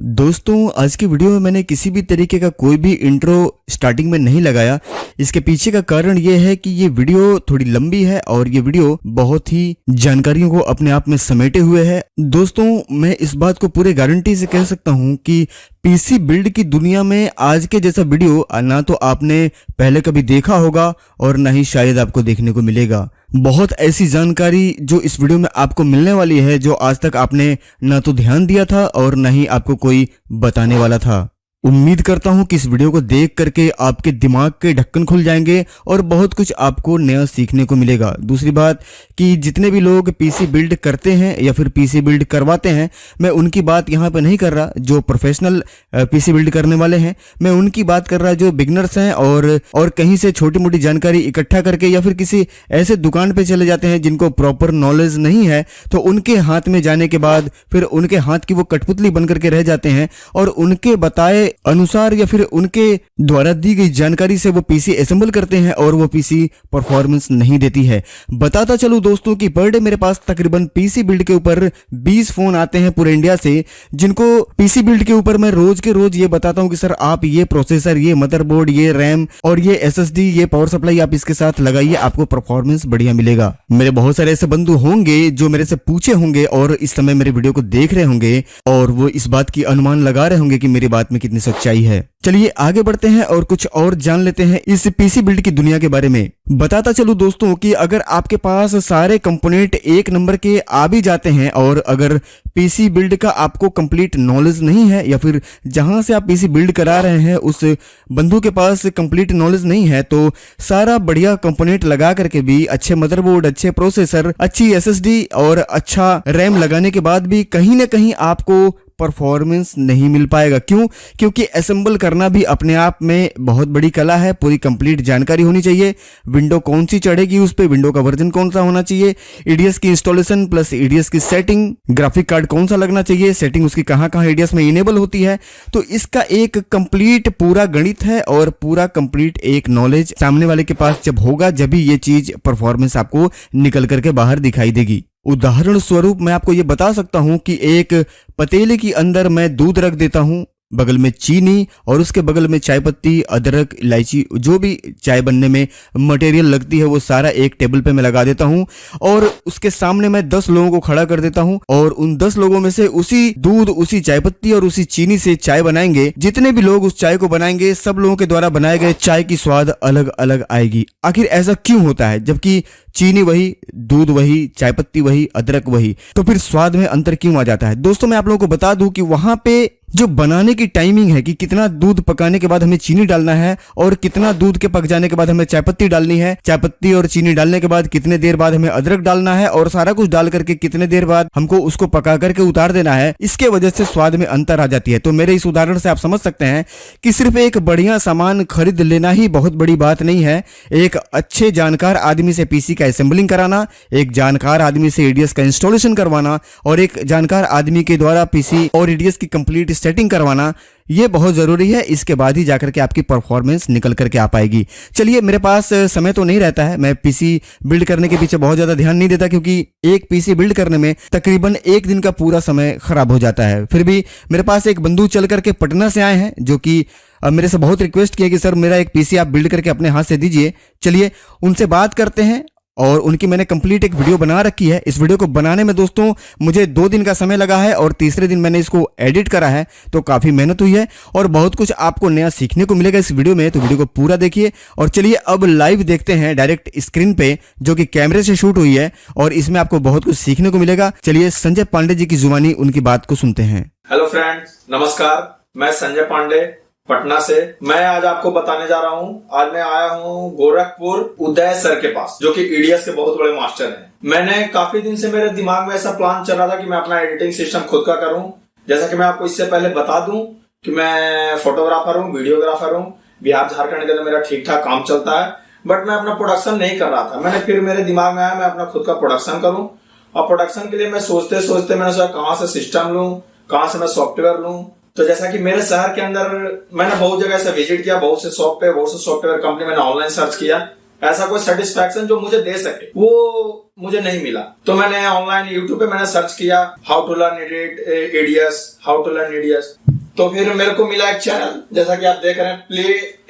दोस्तों आज की वीडियो में मैंने किसी भी तरीके का कोई भी इंट्रो स्टार्टिंग में नहीं लगाया। इसके पीछे का कारण ये है कि ये वीडियो थोड़ी लंबी है और ये वीडियो बहुत ही जानकारियों को अपने आप में समेटे हुए है। दोस्तों मैं इस बात को पूरे गारंटी से कह सकता हूँ कि पीसी बिल्ड की दुनिया में आज के जैसा वीडियो ना तो आपने पहले कभी देखा होगा और ना ही शायद आपको देखने को मिलेगा। बहुत ऐसी जानकारी जो इस वीडियो में आपको मिलने वाली है जो आज तक आपने ना तो ध्यान दिया था और ना ही आपको कोई बताने वाला था। उम्मीद करता हूं कि इस वीडियो को देख करके आपके दिमाग के ढक्कन खुल जाएंगे और बहुत कुछ आपको नया सीखने को मिलेगा। दूसरी बात कि जितने भी लोग पीसी बिल्ड करते हैं या फिर पीसी बिल्ड करवाते हैं, मैं उनकी बात यहाँ पे नहीं कर रहा जो प्रोफेशनल पीसी बिल्ड करने वाले हैं, मैं उनकी बात कर रहा जो बिगनर्स हैं और कहीं से छोटी मोटी जानकारी इकट्ठा करके या फिर किसी ऐसे दुकान पे चले जाते हैं जिनको प्रॉपर नॉलेज नहीं है, तो उनके हाथ में जाने के बाद फिर उनके हाथ की वो कठपुतली बन करके रह जाते हैं और उनके बताए अनुसार या फिर उनके द्वारा दी गई जानकारी से वो पीसी असेंबल करते हैं और वो पीसी परफॉर्मेंस नहीं देती है। बताता चलूं दोस्तों कि पर डे मेरे पास तकरीबन पीसी बिल्ड के ऊपर 20 फोन आते हैं पूरे इंडिया से, जिनको पीसी बिल्ड के ऊपर मैं रोज के रोज ये बताता हूं कि सर आप ये प्रोसेसर, ये मदरबोर्ड, ये रैम और ये एसएसडी, ये पावर सप्लाई आप इसके साथ लगाइए, आपको परफॉर्मेंस बढ़िया मिलेगा। मेरे बहुत सारे ऐसे बंधु होंगे जो मेरे से पूछे होंगे और इस समय मेरे वीडियो को देख रहे होंगे और वो इस बात की अनुमान लगा रहे होंगे कि मेरी बात में कितनी सच्चाई है। चलिए आगे बढ़ते हैं और कुछ और जान लेते हैं इस पीसी बिल्ड की दुनिया के बारे में। बताता चलूं दोस्तों कि अगर आपके पास सारे कंपोनेंट एक नंबर के आ भी जाते हैं और अगर पीसी बिल्ड का आपको कंप्लीट नॉलेज नहीं है या फिर जहां से आप पीसी बिल्ड करा रहे हैं उस बंधु के पास कंप्लीट नॉलेज नहीं है, तो सारा बढ़िया कंपोनेंट लगा करके भी, अच्छे मदरबोर्ड, अच्छे प्रोसेसर, अच्छी एसएसडी और अच्छा रैम लगाने के बाद भी कहीं ना कहीं आपको परफॉर्मेंस नहीं मिल पाएगा। क्यों? क्योंकि असेंबल करना भी अपने आप में बहुत बड़ी कला है। पूरी कंप्लीट जानकारी होनी चाहिए। विंडो कौन सी चढ़ेगी उस पे, विंडो का वर्जन कौन सा होना चाहिए, ईडीएस की इंस्टॉलेशन प्लस ईडीएस की सेटिंग, ग्राफिक कार्ड कौन सा लगना चाहिए, सेटिंग उसकी कहां ईडीएस में इनेबल होती है। तो इसका एक कंप्लीट पूरा गणित है और पूरा कंप्लीट एक नॉलेज सामने वाले के पास जब होगा, जब भी ये चीज परफॉर्मेंस आपको निकल करके बाहर दिखाई देगी। उदाहरण स्वरूप मैं आपको ये बता सकता हूं कि एक पतीले के अंदर मैं दूध रख देता हूं, बगल में चीनी और उसके बगल में चाय पत्ती, अदरक, इलायची, जो भी चाय बनने में मटेरियल लगती है वो सारा एक टेबल पे मैं लगा देता हूं और उसके सामने मैं 10 लोगों को खड़ा कर देता हूं और उन 10 लोगों में से उसी दूध, उसी चाय पत्ती और उसी चीनी से चाय बनाएंगे। जितने भी लोग उस चाय को बनाएंगे सब लोगों के द्वारा बनाए गए चाय की स्वाद अलग अलग आएगी। आखिर ऐसा क्यों होता है? जबकि चीनी वही, दूध वही, चाय पत्ती वही, अदरक वही, तो फिर स्वाद में अंतर क्यों आ जाता है? दोस्तों मैं आप लोगों को बता दूं कि वहां पे जो बनाने की टाइमिंग है कि कितना दूध पकाने के बाद हमें चीनी डालना है और कितना दूध के पक जाने के बाद हमें चाय पत्ती डालनी है, चाय पत्ती और चीनी डालने के बाद कितने देर बाद हमें अदरक डालना है और सारा कुछ डाल करके कितने देर बाद हमको उसको पका करके उतार देना है, इसके वजह से स्वाद में अंतर आ जाती है। तो मेरे इस उदाहरण से आप समझ सकते हैं कि सिर्फ एक बढ़िया सामान खरीद लेना ही बहुत बड़ी बात नहीं है। एक अच्छे जानकार आदमी से पीसी का असेंबलिंग कराना, एक जानकार आदमी से ईडीएस का इंस्टॉलेशन करवाना और एक जानकार आदमी के द्वारा पीसी और ईडीएस की कंप्लीट सेटिंग करवाना, ये बहुत जरूरी है। इसके बाद ही जाकर के आपकी परफॉर्मेंस निकल करके आ पाएगी। चलिए मेरे पास समय तो नहीं रहता है, मैं पीसी बिल्ड करने के पीछे बहुत ज्यादा ध्यान नहीं देता क्योंकि एक पीसी बिल्ड करने में तकरीबन एक दिन का पूरा समय खराब हो जाता है। फिर भी मेरे पास एक बंधु चल करके पटना से आए हैं जो कि मेरे से बहुत रिक्वेस्ट किया कि सर मेरा एक पीसी आप बिल्ड करके अपने हाथ से दीजिए। चलिए उनसे बात करते हैं और उनकी मैंने कंप्लीट एक वीडियो बना रखी है। इस वीडियो को बनाने में दोस्तों मुझे 2 दिन का समय लगा है और तीसरे दिन मैंने इसको एडिट करा है, तो काफी मेहनत हुई है और बहुत कुछ आपको नया सीखने को मिलेगा इस वीडियो में। तो वीडियो को पूरा देखिए और चलिए अब लाइव देखते हैं डायरेक्ट स्क्रीन पे जो कि कैमरे से शूट हुई है और इसमें आपको बहुत कुछ सीखने को मिलेगा। चलिए संजय पांडे जी की जुबानी उनकी बात को सुनते हैं। हेलो फ्रेंड्स, नमस्कार। मैं संजय पांडे पटना से। मैं आज आपको बताने जा रहा हूँ। आज मैं आया हूँ गोरखपुर उदय सर के पास जो कि ईडीएस के बहुत बड़े मास्टर हैं। मैंने काफी दिन से मेरे दिमाग में ऐसा प्लान चल रहा था कि मैं अपना एडिटिंग सिस्टम खुद का करूँ। जैसा कि मैं आपको इससे पहले बता दूं कि मैं फोटोग्राफर हूँ, वीडियोग्राफर हूँ। बिहार झारखंड के अंदर मेरा ठीक ठाक काम चलता है, बट मैं अपना प्रोडक्शन नहीं कर रहा था। मैंने फिर मेरे दिमाग में आया मैं अपना खुद का प्रोडक्शन करूँ और प्रोडक्शन के लिए मैं सोचते सोचते मैंने सोचा कहाँ से सिस्टम लूँ, कहाँ से मैं सॉफ्टवेयर लूँ। तो जैसा कि मेरे शहर के अंदर मैंने बहुत जगह से विजिट किया, बहुत से शॉप पे, बहुत से सॉफ्टवेयर कंपनी मैंने ऑनलाइन सर्च किया, ऐसा कोई सेटिस्फैक्शन जो मुझे दे सके वो मुझे नहीं मिला। तो मैंने ऑनलाइन यूट्यूब पे मैंने सर्च किया how to learn ADS, how to learn ADS. तो फिर मेरे को मिला एक चैनल, जैसा कि आप देख रहे हैं, प्ले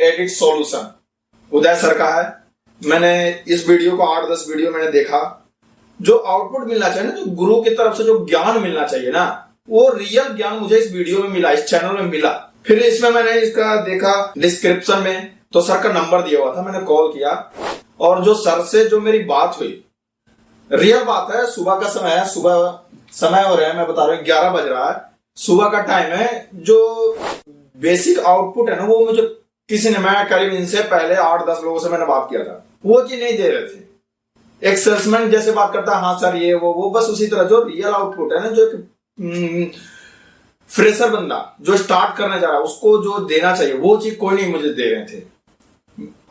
एडिट सॉल्यूशन, उदय सर का है। मैंने इस वीडियो को 8-10 वीडियो मैंने देखा। जो आउटपुट मिलना चाहिए ना, जो गुरु की तरफ से जो ज्ञान मिलना चाहिए ना, वो रियल ज्ञान मुझे इस वीडियो में मिला, इस चैनल में मिला। फिर इसमें मैंने इसका देखा डिस्क्रिप्शन में, तो सर का नंबर दिया हुआ था, मैंने कॉल किया और जो सर से जो मेरी बात हुई, रियल बात है, सुबह का समय है, सुबह समय हो रहा है, मैं बता रहा हूँ 11 बज रहा है, सुबह का टाइम है। जो बेसिक आउटपुट है ना, वो मुझे किसी ने, मैं करीब इनसे पहले 8-10 लोगों से मैंने बात किया था, वो चीज नहीं दे रहे थे। एक सेल्समैन जैसे बात करता है, हाँ सर ये वो बस उसी तरह जो रियल आउटपुट है ना, जो फ्रेशर बंदा जो स्टार्ट करने जा रहा है उसको जो देना चाहिए, वो चीज कोई नहीं मुझे दे रहे थे।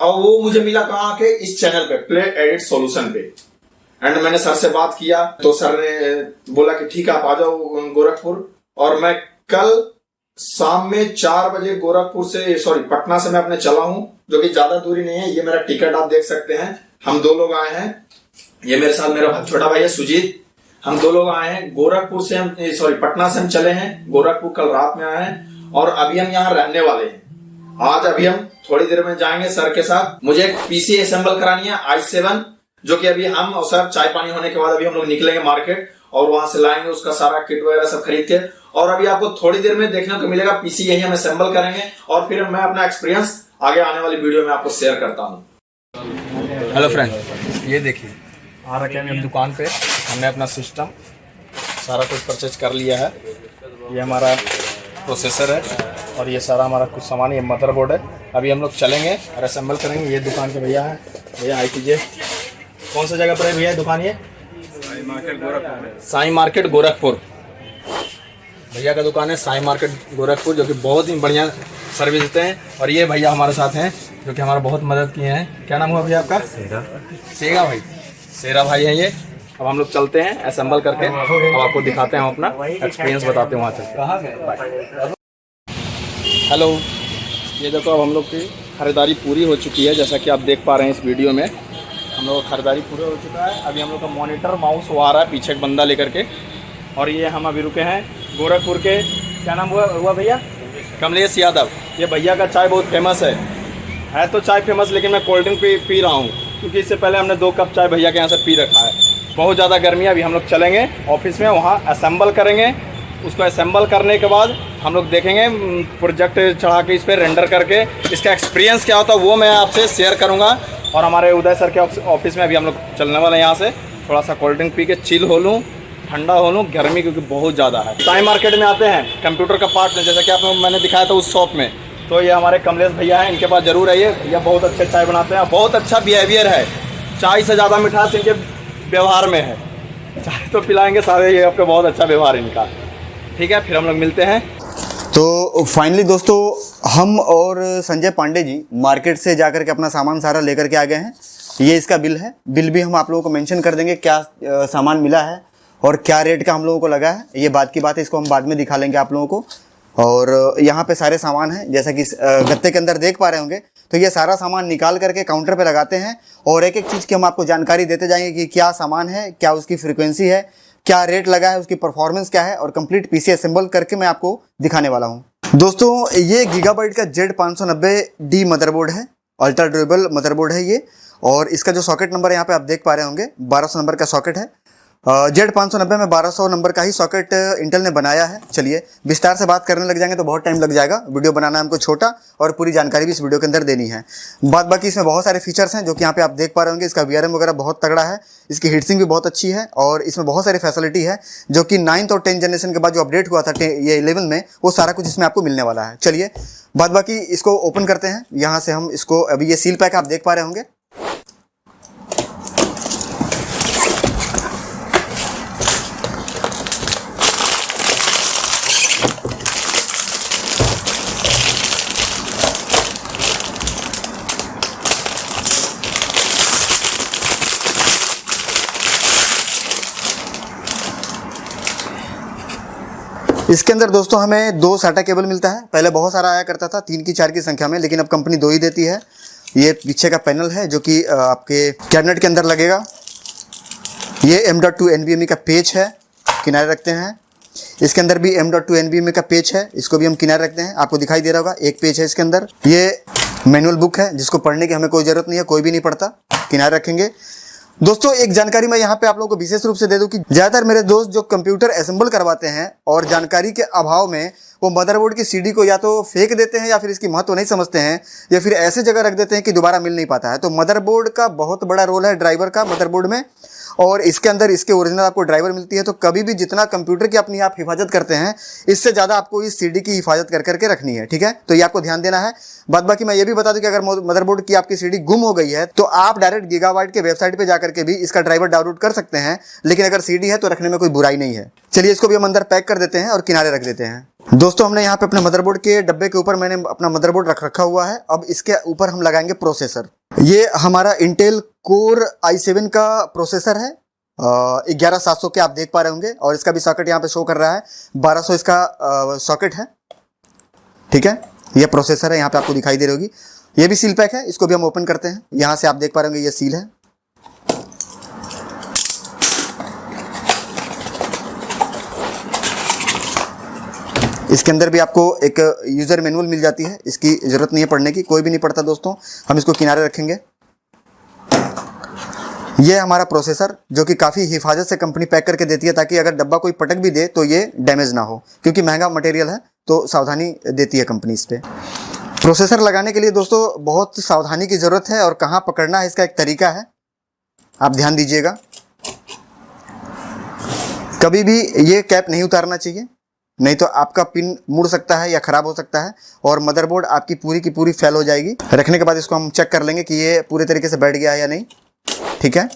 और वो मुझे मिला कहाँ के, इस चैनल पे, प्ले एडिट सॉल्यूशन पे। एंड मैंने सर से बात किया तो सर ने बोला कि ठीक है आप आ जाओ गोरखपुर। और मैं कल शाम में 4 बजे गोरखपुर से, सॉरी पटना से मैं अपने चला हूं, जो कि ज्यादा दूरी नहीं है। ये मेरा टिकट आप देख सकते हैं। हम 2 लोग आए हैं, ये मेरे साथ मेरा छोटा भाई है सुजीत। हम 2 लोग आए हैं गोरखपुर से, हम सॉरी पटना से हम चले हैं गोरखपुर, कल रात में आए हैं और अभी हम यहाँ रहने वाले हैं। आज अभी हम थोड़ी देर में जाएंगे सर के साथ। मुझे एक पीसी असेंबल करानी है i7, जो कि अभी हम और सर चाय पानी होने के बाद अभी हम लोग निकलेंगे मार्केट और वहां से लाएंगे उसका सारा किट वगैरह सब खरीद के। और अभी आपको थोड़ी देर में देखने को मिलेगा पीसी, यही हम असेंबल करेंगे और फिर मैं अपना एक्सपीरियंस आगे आने वाली वीडियो में आपको शेयर करता हूँ। हेलो फ्रेंड, ये देखिए आ रखे हैं हम दुकान पे। हमने अपना सिस्टम सारा कुछ परचेज कर लिया है। ये हमारा प्रोसेसर है और ये सारा हमारा कुछ सामान, ये मदरबोर्ड है। अभी हम लोग चलेंगे और असेंबल करेंगे। ये दुकान के भैया है, भैया ITJ कौन सा जगह पर है भैया दुकान? ये साई मार्केट गोरखपुर। भैया का दुकान है साई मार्केट गोरखपुर, जो कि बहुत ही बढ़िया सर्विस देते हैं। और ये भैया हमारे साथ हैं जो कि हमारा बहुत मदद किए हैं। क्या नाम हुआ भैया आपका? सेगा भाई, सेरा भाई हैं ये। अब हम लोग चलते हैं असेंबल करके, अब आपको दिखाते हैं, हम अपना एक्सपीरियंस बताते हैं वहाँ चलते। हेलो, ये देखो अब हम लोग की खरीदारी पूरी हो चुकी है। जैसा कि आप देख पा रहे हैं इस वीडियो में, हम लोग का खरीदारी पूरा हो चुका है। अभी हम लोग का मॉनिटर माउस वो आ रहा है पीछे एक बंदा लेकर के। और ये हम अभी रुके हैं गोरखपुर के, क्या नाम हुआ भैया? कमलेश यादव। ये भैया का चाय बहुत फेमस है तो चाय फेमस, लेकिन मैं कोल्ड ड्रिंक पी रहा हूँ क्योंकि इससे पहले हमने 2 कप चाय भैया के यहाँ से पी रखा है। बहुत ज़्यादा गर्मी है। अभी हम लोग चलेंगे ऑफिस में, वहाँ असेंबल करेंगे। उसको असेंबल करने के बाद हम लोग देखेंगे प्रोजेक्ट चढ़ा के इस पर रेंडर करके इसका एक्सपीरियंस क्या होता है वो मैं आपसे शेयर करूँगा। और हमारे उदय सर के ऑफिस में अभी हम लोग चलने वाले हैं। यहाँ से थोड़ा सा कोल्ड ड्रिंक पी के चिल हो लूँ, ठंडा हो लूँ, गर्मी क्योंकि बहुत ज़्यादा है। साई मार्केट में आते हैं कंप्यूटर का पार्ट में, जैसा कि आपको मैंने दिखाया था उस शॉप में। तो ये हमारे कमलेश भैया हैं, इनके पास जरूर आइए। भैया बहुत अच्छे चाय बनाते हैं, बहुत अच्छा बिहेवियर है। चाय से ज़्यादा मिठास इनके व्यवहार में है। चाय तो पिलाएंगे सारे, ये आपका बहुत अच्छा व्यवहार इनका। ठीक है, फिर हम लोग मिलते हैं। तो फाइनली दोस्तों, हम और संजय पांडे जी मार्केट से जाकर के अपना सामान सारा लेकर के आ गए हैं। ये इसका बिल है। बिल भी हम आप लोगों को मेंशन कर देंगे, क्या सामान मिला है और क्या रेट का हम लोगों को लगा है। ये बात की बात है, इसको हम बाद में दिखा लेंगे आप लोगों को। और यहाँ पे सारे सामान हैं, जैसा कि गत्ते के अंदर देख पा रहे होंगे। तो ये सारा सामान निकाल करके काउंटर पे लगाते हैं और एक एक चीज़ की हम आपको जानकारी देते जाएंगे कि क्या सामान है, क्या उसकी फ्रीक्वेंसी है, क्या रेट लगा है, उसकी परफॉर्मेंस क्या है, और कंप्लीट पीसी असेंबल करके मैं आपको दिखाने वाला हूँ। दोस्तों, ये गीगाबाइट का Z590D मदरबोर्ड है, अल्ट्रा ड्यूरेबल मदरबोर्ड है ये। और इसका जो सॉकेट नंबर यहाँ पे आप देख पा रहे होंगे, 1200 नंबर का सॉकेट है। Z590 में 1200 नंबर का ही सॉकेट इंटेल ने बनाया है। चलिए विस्तार से बात करने लग जाएंगे तो बहुत टाइम लग जाएगा। वीडियो बनाना हमको छोटा और पूरी जानकारी भी इस वीडियो के अंदर देनी है। बाकी इसमें बहुत सारे फीचर्स हैं जो कि यहाँ पे आप देख पा रहे होंगे। इसका VRM वगैरह बहुत तगड़ा है, इसकी हीटसिंग भी बहुत अच्छी है और इसमें बहुत सारी फैसिलिटी है जो कि 9th और 10th जनरेशन के बाद जो अपडेट हुआ था ये 11 में, वो सारा कुछ इसमें आपको मिलने वाला है। चलिए बाकी इसको ओपन करते हैं। यहाँ से हम इसको, अभी ये सील पैक आप देख पा रहे होंगे। इसके अंदर दोस्तों हमें 2 SATA केबल मिलता है। पहले बहुत सारा आया करता था, 3 की 4 की संख्या में, लेकिन अब कंपनी 2 ही देती है। ये पीछे का पैनल है जो कि आपके कैबिनेट के अंदर लगेगा। ये M.2 NVMe का पेज है, किनारे रखते हैं। इसके अंदर भी M.2 NVMe का पेज है, इसको भी हम किनारे रखते हैं। आपको दिखाई दे रहा होगा एक पेज है इसके अंदर। ये मैनुअल बुक है जिसको पढ़ने की हमें कोई ज़रूरत नहीं है, कोई भी नहीं पढ़ता, किनारे रखेंगे। दोस्तों एक जानकारी मैं यहाँ पे आप लोगों को विशेष रूप से दे दूं कि ज़्यादातर मेरे दोस्त जो कंप्यूटर असेंबल करवाते हैं और जानकारी के अभाव में वो मदरबोर्ड की सीडी को या तो फेंक देते हैं या फिर इसकी महत्व नहीं समझते हैं या फिर ऐसे जगह रख देते हैं कि दोबारा मिल नहीं पाता है। तो मदरबोर्ड का बहुत बड़ा रोल है ड्राइवर का मदरबोर्ड में, और इसके अंदर इसके ओरिजिनल आपको ड्राइवर मिलती है। तो कभी भी जितना कंप्यूटर की अपनी आप हिफाजत करते हैं, इससे ज़्यादा आपको इस सीडी की हिफाजत कर करके रखनी है, ठीक है। तो ये आपको ध्यान देना है। बाद बाकी मैं ये भी बता दूं कि अगर मदरबोर्ड की आपकी सीडी गुम हो गई है तो आप डायरेक्ट गीगाबाइट के वेबसाइट पे जाकर के भी इसका ड्राइवर डाउनलोड कर सकते हैं, लेकिन अगर सीडी है तो रखने में कोई बुराई नहीं है। चलिए इसको भी हम अंदर पैक कर देते हैं और किनारे रख देते हैं। दोस्तों हमने यहाँ पे अपने मदरबोर्ड के डब्बे के ऊपर मैंने अपना मदरबोर्ड रख रखा हुआ है। अब इसके ऊपर हम लगाएंगे प्रोसेसर। ये हमारा इंटेल कोर i7 का प्रोसेसर है, 11700 के आप देख पा रहे होंगे, और इसका भी सॉकेट यहाँ पे शो कर रहा है, 1200 इसका सॉकेट है, ठीक है। ये प्रोसेसर है, यहाँ पे आपको दिखाई दे रही होगी। ये भी सील पैक है, इसको भी हम ओपन करते हैं। यहाँ से आप देख पा रहे होंगे ये सील है। इसके अंदर भी आपको एक यूज़र मैनुअल मिल जाती है, इसकी ज़रूरत नहीं है पढ़ने की, कोई भी नहीं पढ़ता दोस्तों। हम इसको किनारे रखेंगे। ये हमारा प्रोसेसर जो कि काफ़ी हिफाजत से कंपनी पैक करके देती है, ताकि अगर डब्बा कोई पटक भी दे तो ये डैमेज ना हो, क्योंकि महंगा मटेरियल है तो सावधानी देती है कंपनी इस पर। प्रोसेसर लगाने के लिए दोस्तों बहुत सावधानी की ज़रूरत है, और कहाँ पकड़ना है इसका एक तरीका है, आप ध्यान दीजिएगा। कभी भी ये कैप नहीं उतारना चाहिए, नहीं तो आपका पिन मुड़ सकता है या ख़राब हो सकता है, और मदरबोर्ड आपकी पूरी की पूरी फेल हो जाएगी। रखने के बाद इसको हम चेक कर लेंगे कि ये पूरे तरीके से बैठ गया है या नहीं, ठीक है।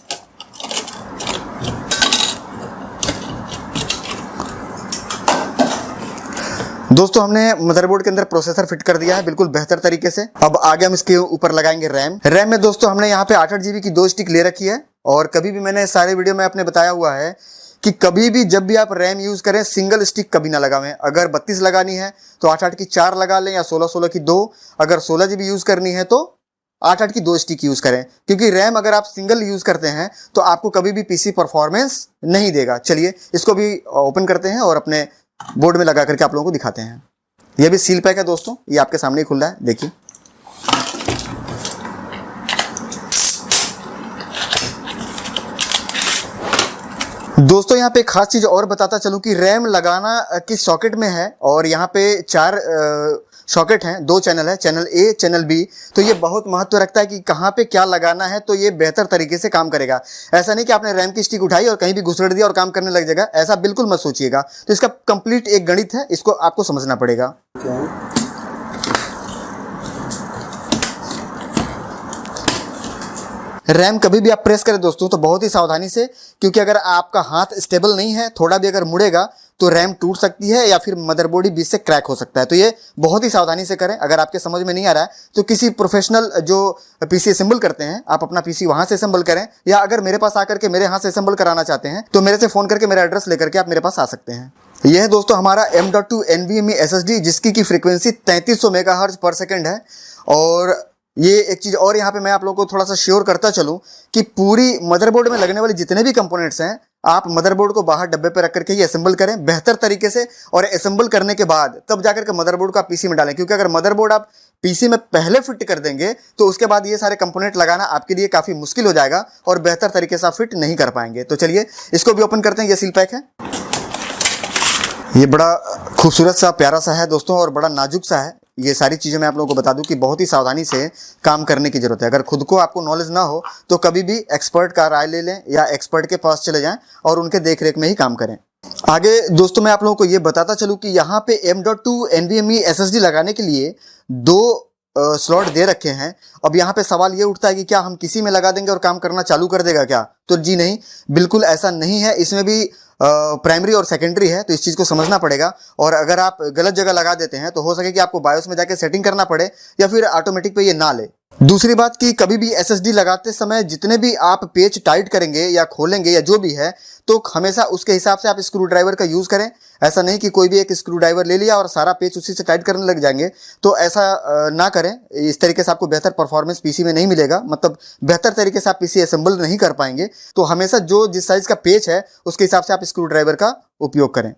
दोस्तों हमने मदरबोर्ड के अंदर प्रोसेसर फिट कर दिया है बिल्कुल बेहतर तरीके से। अब आगे हम इसके ऊपर लगाएंगे रैम। रैम में दोस्तों हमने यहाँ पे 8 GB की 2 स्टिक ले रखी है, और कभी भी मैंने सारे वीडियो में आपने बताया हुआ है कि कभी भी जब भी आप रैम यूज़ करें सिंगल स्टिक कभी ना लगावें। अगर 32 लगानी है तो 8 की 4 लगा लें, या 16 की 2। अगर 16 GB यूज़ करनी है तो 8 की 2 स्टिक यूज़ करें, क्योंकि रैम अगर आप सिंगल यूज़ करते हैं तो आपको कभी भी पीसी परफॉर्मेंस नहीं देगा। चलिए इसको भी ओपन करते हैं और अपने बोर्ड में लगा करके आप लोगों को दिखाते हैं। यह भी सील पैक है दोस्तों, ये आपके सामने ही खुल रहा है, देखिए। दोस्तों यहाँ पे एक खास चीज़ और बताता चलूँ कि रैम लगाना किस सॉकेट में है, और यहाँ पे 4 सॉकेट हैं, 2 चैनल है, चैनल ए चैनल बी। तो ये बहुत महत्व रखता है कि कहाँ पे क्या लगाना है, तो ये बेहतर तरीके से काम करेगा। ऐसा नहीं कि आपने रैम की स्टिक उठाई और कहीं भी घुसेड़ दिया और काम करने लग जाएगा, ऐसा बिल्कुल मत सोचिएगा। तो इसका कंप्लीट एक गणित है, इसको आपको समझना पड़ेगा। रैम कभी भी आप प्रेस करें दोस्तों तो बहुत ही सावधानी से, क्योंकि अगर आपका हाथ स्टेबल नहीं है, थोड़ा भी अगर मुड़ेगा तो रैम टूट सकती है या फिर मदरबोर्ड ही बीच से क्रैक हो सकता है। तो ये बहुत ही सावधानी से करें। अगर आपके समझ में नहीं आ रहा है तो किसी प्रोफेशनल जो पीसी असेंबल करते हैं, आप अपना पीसी वहां से असेंबल करें, या अगर मेरे पास आकर के मेरे हाथ से असेंबल कराना चाहते हैं तो मेरे से फ़ोन करके मेरा एड्रेस लेकर के आप मेरे पास आ सकते हैं। यह है दोस्तों हमारा M.2 NVMe SSD, जिसकी की फ्रीक्वेंसी 3300 मेगाहर्ट्ज पर सेकेंड है। और ये एक चीज़ और यहाँ पे मैं आप लोगों को थोड़ा सा श्योर करता चलूँ कि पूरी मदरबोर्ड में लगने वाले जितने भी कंपोनेंट्स हैं, आप मदरबोर्ड को बाहर डब्बे पे रख करके ही असेंबल करें बेहतर तरीके से, और असेंबल करने के बाद तब जाकर के मदरबोर्ड को आप पीसी में डालें। क्योंकि अगर मदरबोर्ड आप पीसी में पहले फिट कर देंगे तो उसके बाद ये सारे कंपोनेंट लगाना आपके लिए काफ़ी मुश्किल हो जाएगा और बेहतर तरीके से आप फिट नहीं कर पाएंगे। तो चलिए इसको भी ओपन करते हैं। ये सील पैक है, ये बड़ा खूबसूरत सा प्यारा सा है दोस्तों, और बड़ा नाजुक सा है। ये सारी चीज़ें मैं आप लोगों को बता दूं कि बहुत ही सावधानी से काम करने की ज़रूरत है। अगर खुद को आपको नॉलेज ना हो तो कभी भी एक्सपर्ट का राय ले लें या एक्सपर्ट के पास चले जाएं और उनके देख रेख में ही काम करें। आगे दोस्तों मैं आप लोगों को ये बताता चलूँ कि यहाँ पे M.2 NVMe SSD लगाने के लिए 2 स्लॉट दे रखे हैं। अब यहाँ पे सवाल ये उठता है कि क्या हम किसी में लगा देंगे और काम करना चालू कर देगा क्या? तो जी नहीं, बिल्कुल ऐसा नहीं है। इसमें भी प्राइमरी और सेकेंडरी है, तो इस चीज़ को समझना पड़ेगा। और अगर आप गलत जगह लगा देते हैं तो हो सके कि आपको बायोस में जाके सेटिंग करना पड़े या फिर ऑटोमेटिक पे ये ना ले। दूसरी बात कि कभी भी SSD लगाते समय जितने भी आप पेच टाइट करेंगे या खोलेंगे या जो भी है, तो हमेशा उसके हिसाब से आप स्क्रू ड्राइवर का यूज़ करें। ऐसा नहीं कि कोई भी एक स्क्रू ड्राइवर ले लिया और सारा पेच उसी से टाइट करने लग जाएंगे, तो ऐसा ना करें। इस तरीके से आपको बेहतर परफॉर्मेंस पीसी में नहीं मिलेगा, मतलब बेहतर तरीके से आप पीसी असेंबल नहीं कर पाएंगे। तो हमेशा जो जिस साइज़ का पेच है उसके हिसाब से आप स्क्रू ड्राइवर का उपयोग करें।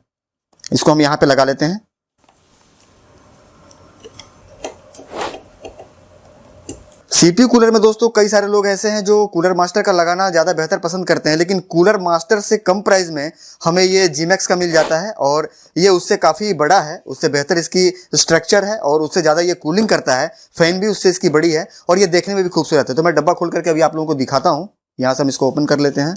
इसको हम यहाँ पे लगा लेते हैं। सीपीयू कूलर में दोस्तों कई सारे लोग ऐसे हैं जो कूलर मास्टर का लगाना ज़्यादा बेहतर पसंद करते हैं, लेकिन कूलर मास्टर से कम प्राइस में हमें ये जीमैक्स का मिल जाता है और ये उससे काफ़ी बड़ा है, उससे बेहतर इसकी स्ट्रक्चर है और उससे ज़्यादा ये कूलिंग करता है। फैन भी उससे इसकी बड़ी है और ये देखने में भी खूबसूरत है। तो मैं डब्बा खोल करके अभी आप लोगों को दिखाता हूँ। यहाँ से हम इसको ओपन कर लेते हैं।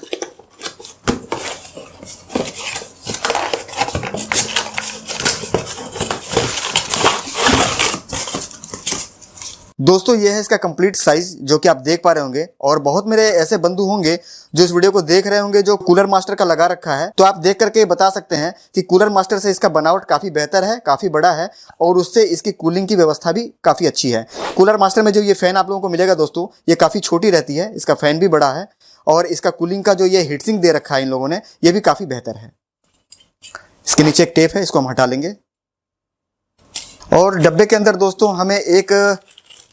दोस्तों ये है इसका कंप्लीट साइज जो कि आप देख पा रहे होंगे। और बहुत मेरे ऐसे बंधु होंगे जो इस वीडियो को देख रहे होंगे जो कूलर मास्टर का लगा रखा है, तो आप देख करके बता सकते हैं कि कूलर मास्टर से इसका बनावट काफ़ी बेहतर है, काफ़ी बड़ा है और उससे इसकी कूलिंग की व्यवस्था भी काफ़ी अच्छी है। कूलर मास्टर में जो ये फ़ैन आप लोगों को मिलेगा दोस्तों, ये काफ़ी छोटी रहती है, इसका फ़ैन भी बड़ा है और इसका कूलिंग का जो ये हीटसिंक दे रखा है इन लोगों ने, ये भी काफ़ी बेहतर है। इसके नीचे एक टेप है, इसको हम हटा लेंगे। और डब्बे के अंदर दोस्तों हमें एक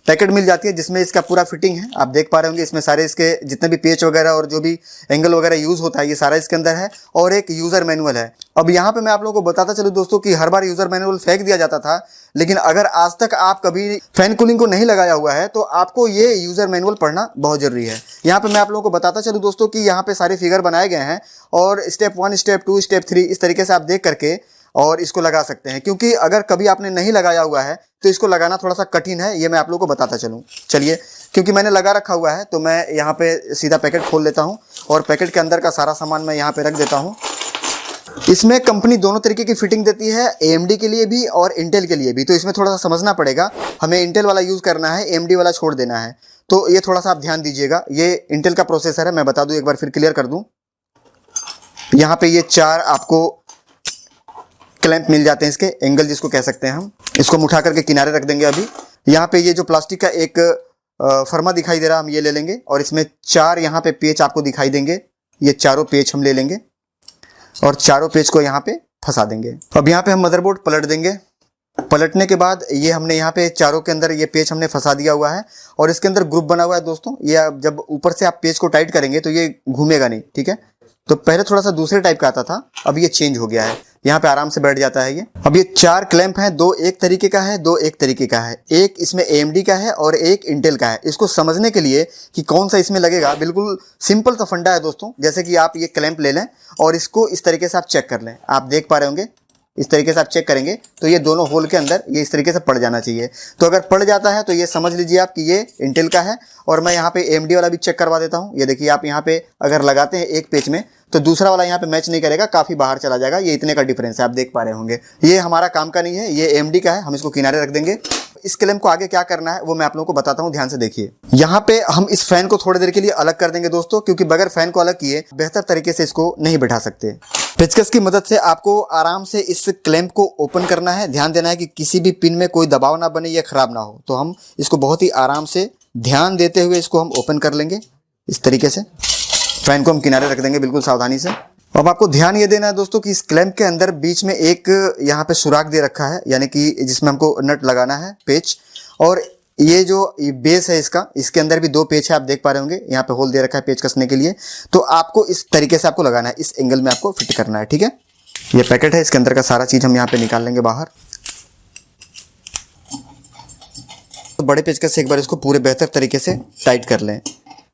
पैकेट मिल जाती है जिसमें इसका पूरा फिटिंग है। आप देख पा रहे होंगे इसमें सारे इसके जितने भी पेच वगैरह और जो भी एंगल वगैरह यूज़ होता है ये सारा इसके अंदर है और एक यूज़र मैनुअल है। अब यहाँ पे मैं आप लोगों को बताता चलूँ दोस्तों कि हर बार यूज़र मैनुअल फेंक दिया जाता था, लेकिन अगर आज तक आप कभी फैन कूलिंग को नहीं लगाया हुआ है तो आपको ये यूज़र मैनुअल पढ़ना बहुत ज़रूरी है। यहाँ पे मैं आप लोगों को बताता चलूँ दोस्तों कि यहाँ पे सारे फिगर बनाए गए हैं और स्टेप 1, स्टेप 2, स्टेप 3 इस तरीके से आप देख करके और इसको लगा सकते हैं, क्योंकि अगर कभी आपने नहीं लगाया हुआ है तो इसको लगाना थोड़ा सा कठिन है। ये मैं आप लोगों को बताता चलूँ। चलिए, क्योंकि मैंने लगा रखा हुआ है तो मैं यहाँ पे सीधा पैकेट खोल लेता हूँ और पैकेट के अंदर का सारा सामान मैं यहाँ पे रख देता हूँ। इसमें कंपनी दोनों तरीके की फिटिंग देती है, AMD के लिए भी और इंटेल के लिए भी। तो इसमें थोड़ा सा समझना पड़ेगा, हमें इंटेल वाला यूज़ करना है, AMD वाला छोड़ देना है। तो ये थोड़ा सा आप ध्यान दीजिएगा। ये इंटेल का प्रोसेसर है, मैं बता दूँ एक बार फिर क्लियर कर दूँ। यहाँ पे ये 4 आपको क्लैंप मिल जाते हैं, इसके एंगल जिसको कह सकते हैं हम। इसको हम उठा करके किनारे रख देंगे। अभी यहाँ पे ये जो प्लास्टिक का एक फर्मा दिखाई दे रहा है, हम ये ले लेंगे और इसमें 4 यहाँ पे पेच आपको दिखाई देंगे। ये चारों पेच हम ले लेंगे और चारों पेच को यहाँ पे फंसा देंगे। अब यहाँ पे हम मदरबोर्ड पलट देंगे। पलटने के बाद ये हमने यहाँ पे चारों के अंदर ये पेच हमने फंसा दिया हुआ है और इसके अंदर ग्रुप बना हुआ है दोस्तों। ये जब ऊपर से आप पेच को टाइट करेंगे तो ये घूमेगा नहीं, ठीक है। तो पहले थोड़ा सा दूसरे टाइप का आता था, अब ये चेंज हो गया है, यहाँ पे आराम से बैठ जाता है ये। अब ये 4 क्लैंप हैं, 2 एक तरीके का है, 2 एक तरीके का है। एक इसमें AMD का है और एक इंटेल का है। इसको समझने के लिए कि कौन सा इसमें लगेगा, बिल्कुल सिंपल सा फंडा है दोस्तों। जैसे कि आप ये क्लैंप ले लें और इसको इस तरीके से आप चेक कर लें। आप देख पा रहे होंगे इस तरीके से आप चेक करेंगे तो ये दोनों होल के अंदर ये इस तरीके से पड़ जाना चाहिए। तो अगर पड़ जाता है तो ये समझ लीजिए आप कि ये इंटेल का है। और मैं यहाँ पे AMD वाला भी चेक करवा देता हूँ। ये देखिए, आप यहाँ पे अगर लगाते हैं एक पेच में तो दूसरा वाला यहाँ पे मैच नहीं करेगा, काफ़ी बाहर चला जाएगा। ये इतने का डिफरेंस है, आप देख पा रहे होंगे। ये हमारा काम का नहीं है, ये AMD का है, हम इसको किनारे रख देंगे। इस क्लैंप को आगे क्या करना है वो मैं आप लोगों को बताता हूँ, ध्यान से देखिए। यहाँ पे हम इस फैन को थोड़ी देर के लिए अलग कर देंगे दोस्तों, क्योंकि बगैर फैन को अलग किए बेहतर तरीके से इसको नहीं बैठा सकते। पेचकस की मदद से आपको आराम से इस क्लैंप को ओपन करना है। ध्यान देना है कि किसी भी पिन में कोई दबाव ना बने या खराब ना हो। तो हम इसको बहुत ही आराम से ध्यान देते हुए इसको हम ओपन कर लेंगे इस तरीके से। फैन को हम किनारे रख देंगे बिल्कुल सावधानी से। अब आपको ध्यान ये देना है दोस्तों कि इस क्लैंप के अंदर बीच में एक यहाँ पे सुराख दे रखा है, यानी कि जिसमें हमको नट लगाना है, पेच। और ये जो बेस है इसका, इसके अंदर भी 2 पेच है, आप देख पा रहे होंगे। यहाँ पे होल दे रखा है पेच कसने के लिए। तो आपको इस तरीके से आपको लगाना है, इस एंगल में आपको फिट करना है, ठीक है। ये पैकेट है, इसके अंदर का सारा चीज हम यहाँ पे निकाल लेंगे बाहर। तो बड़े पेचकस से एक बार इसको पूरे बेहतर तरीके से टाइट कर लें।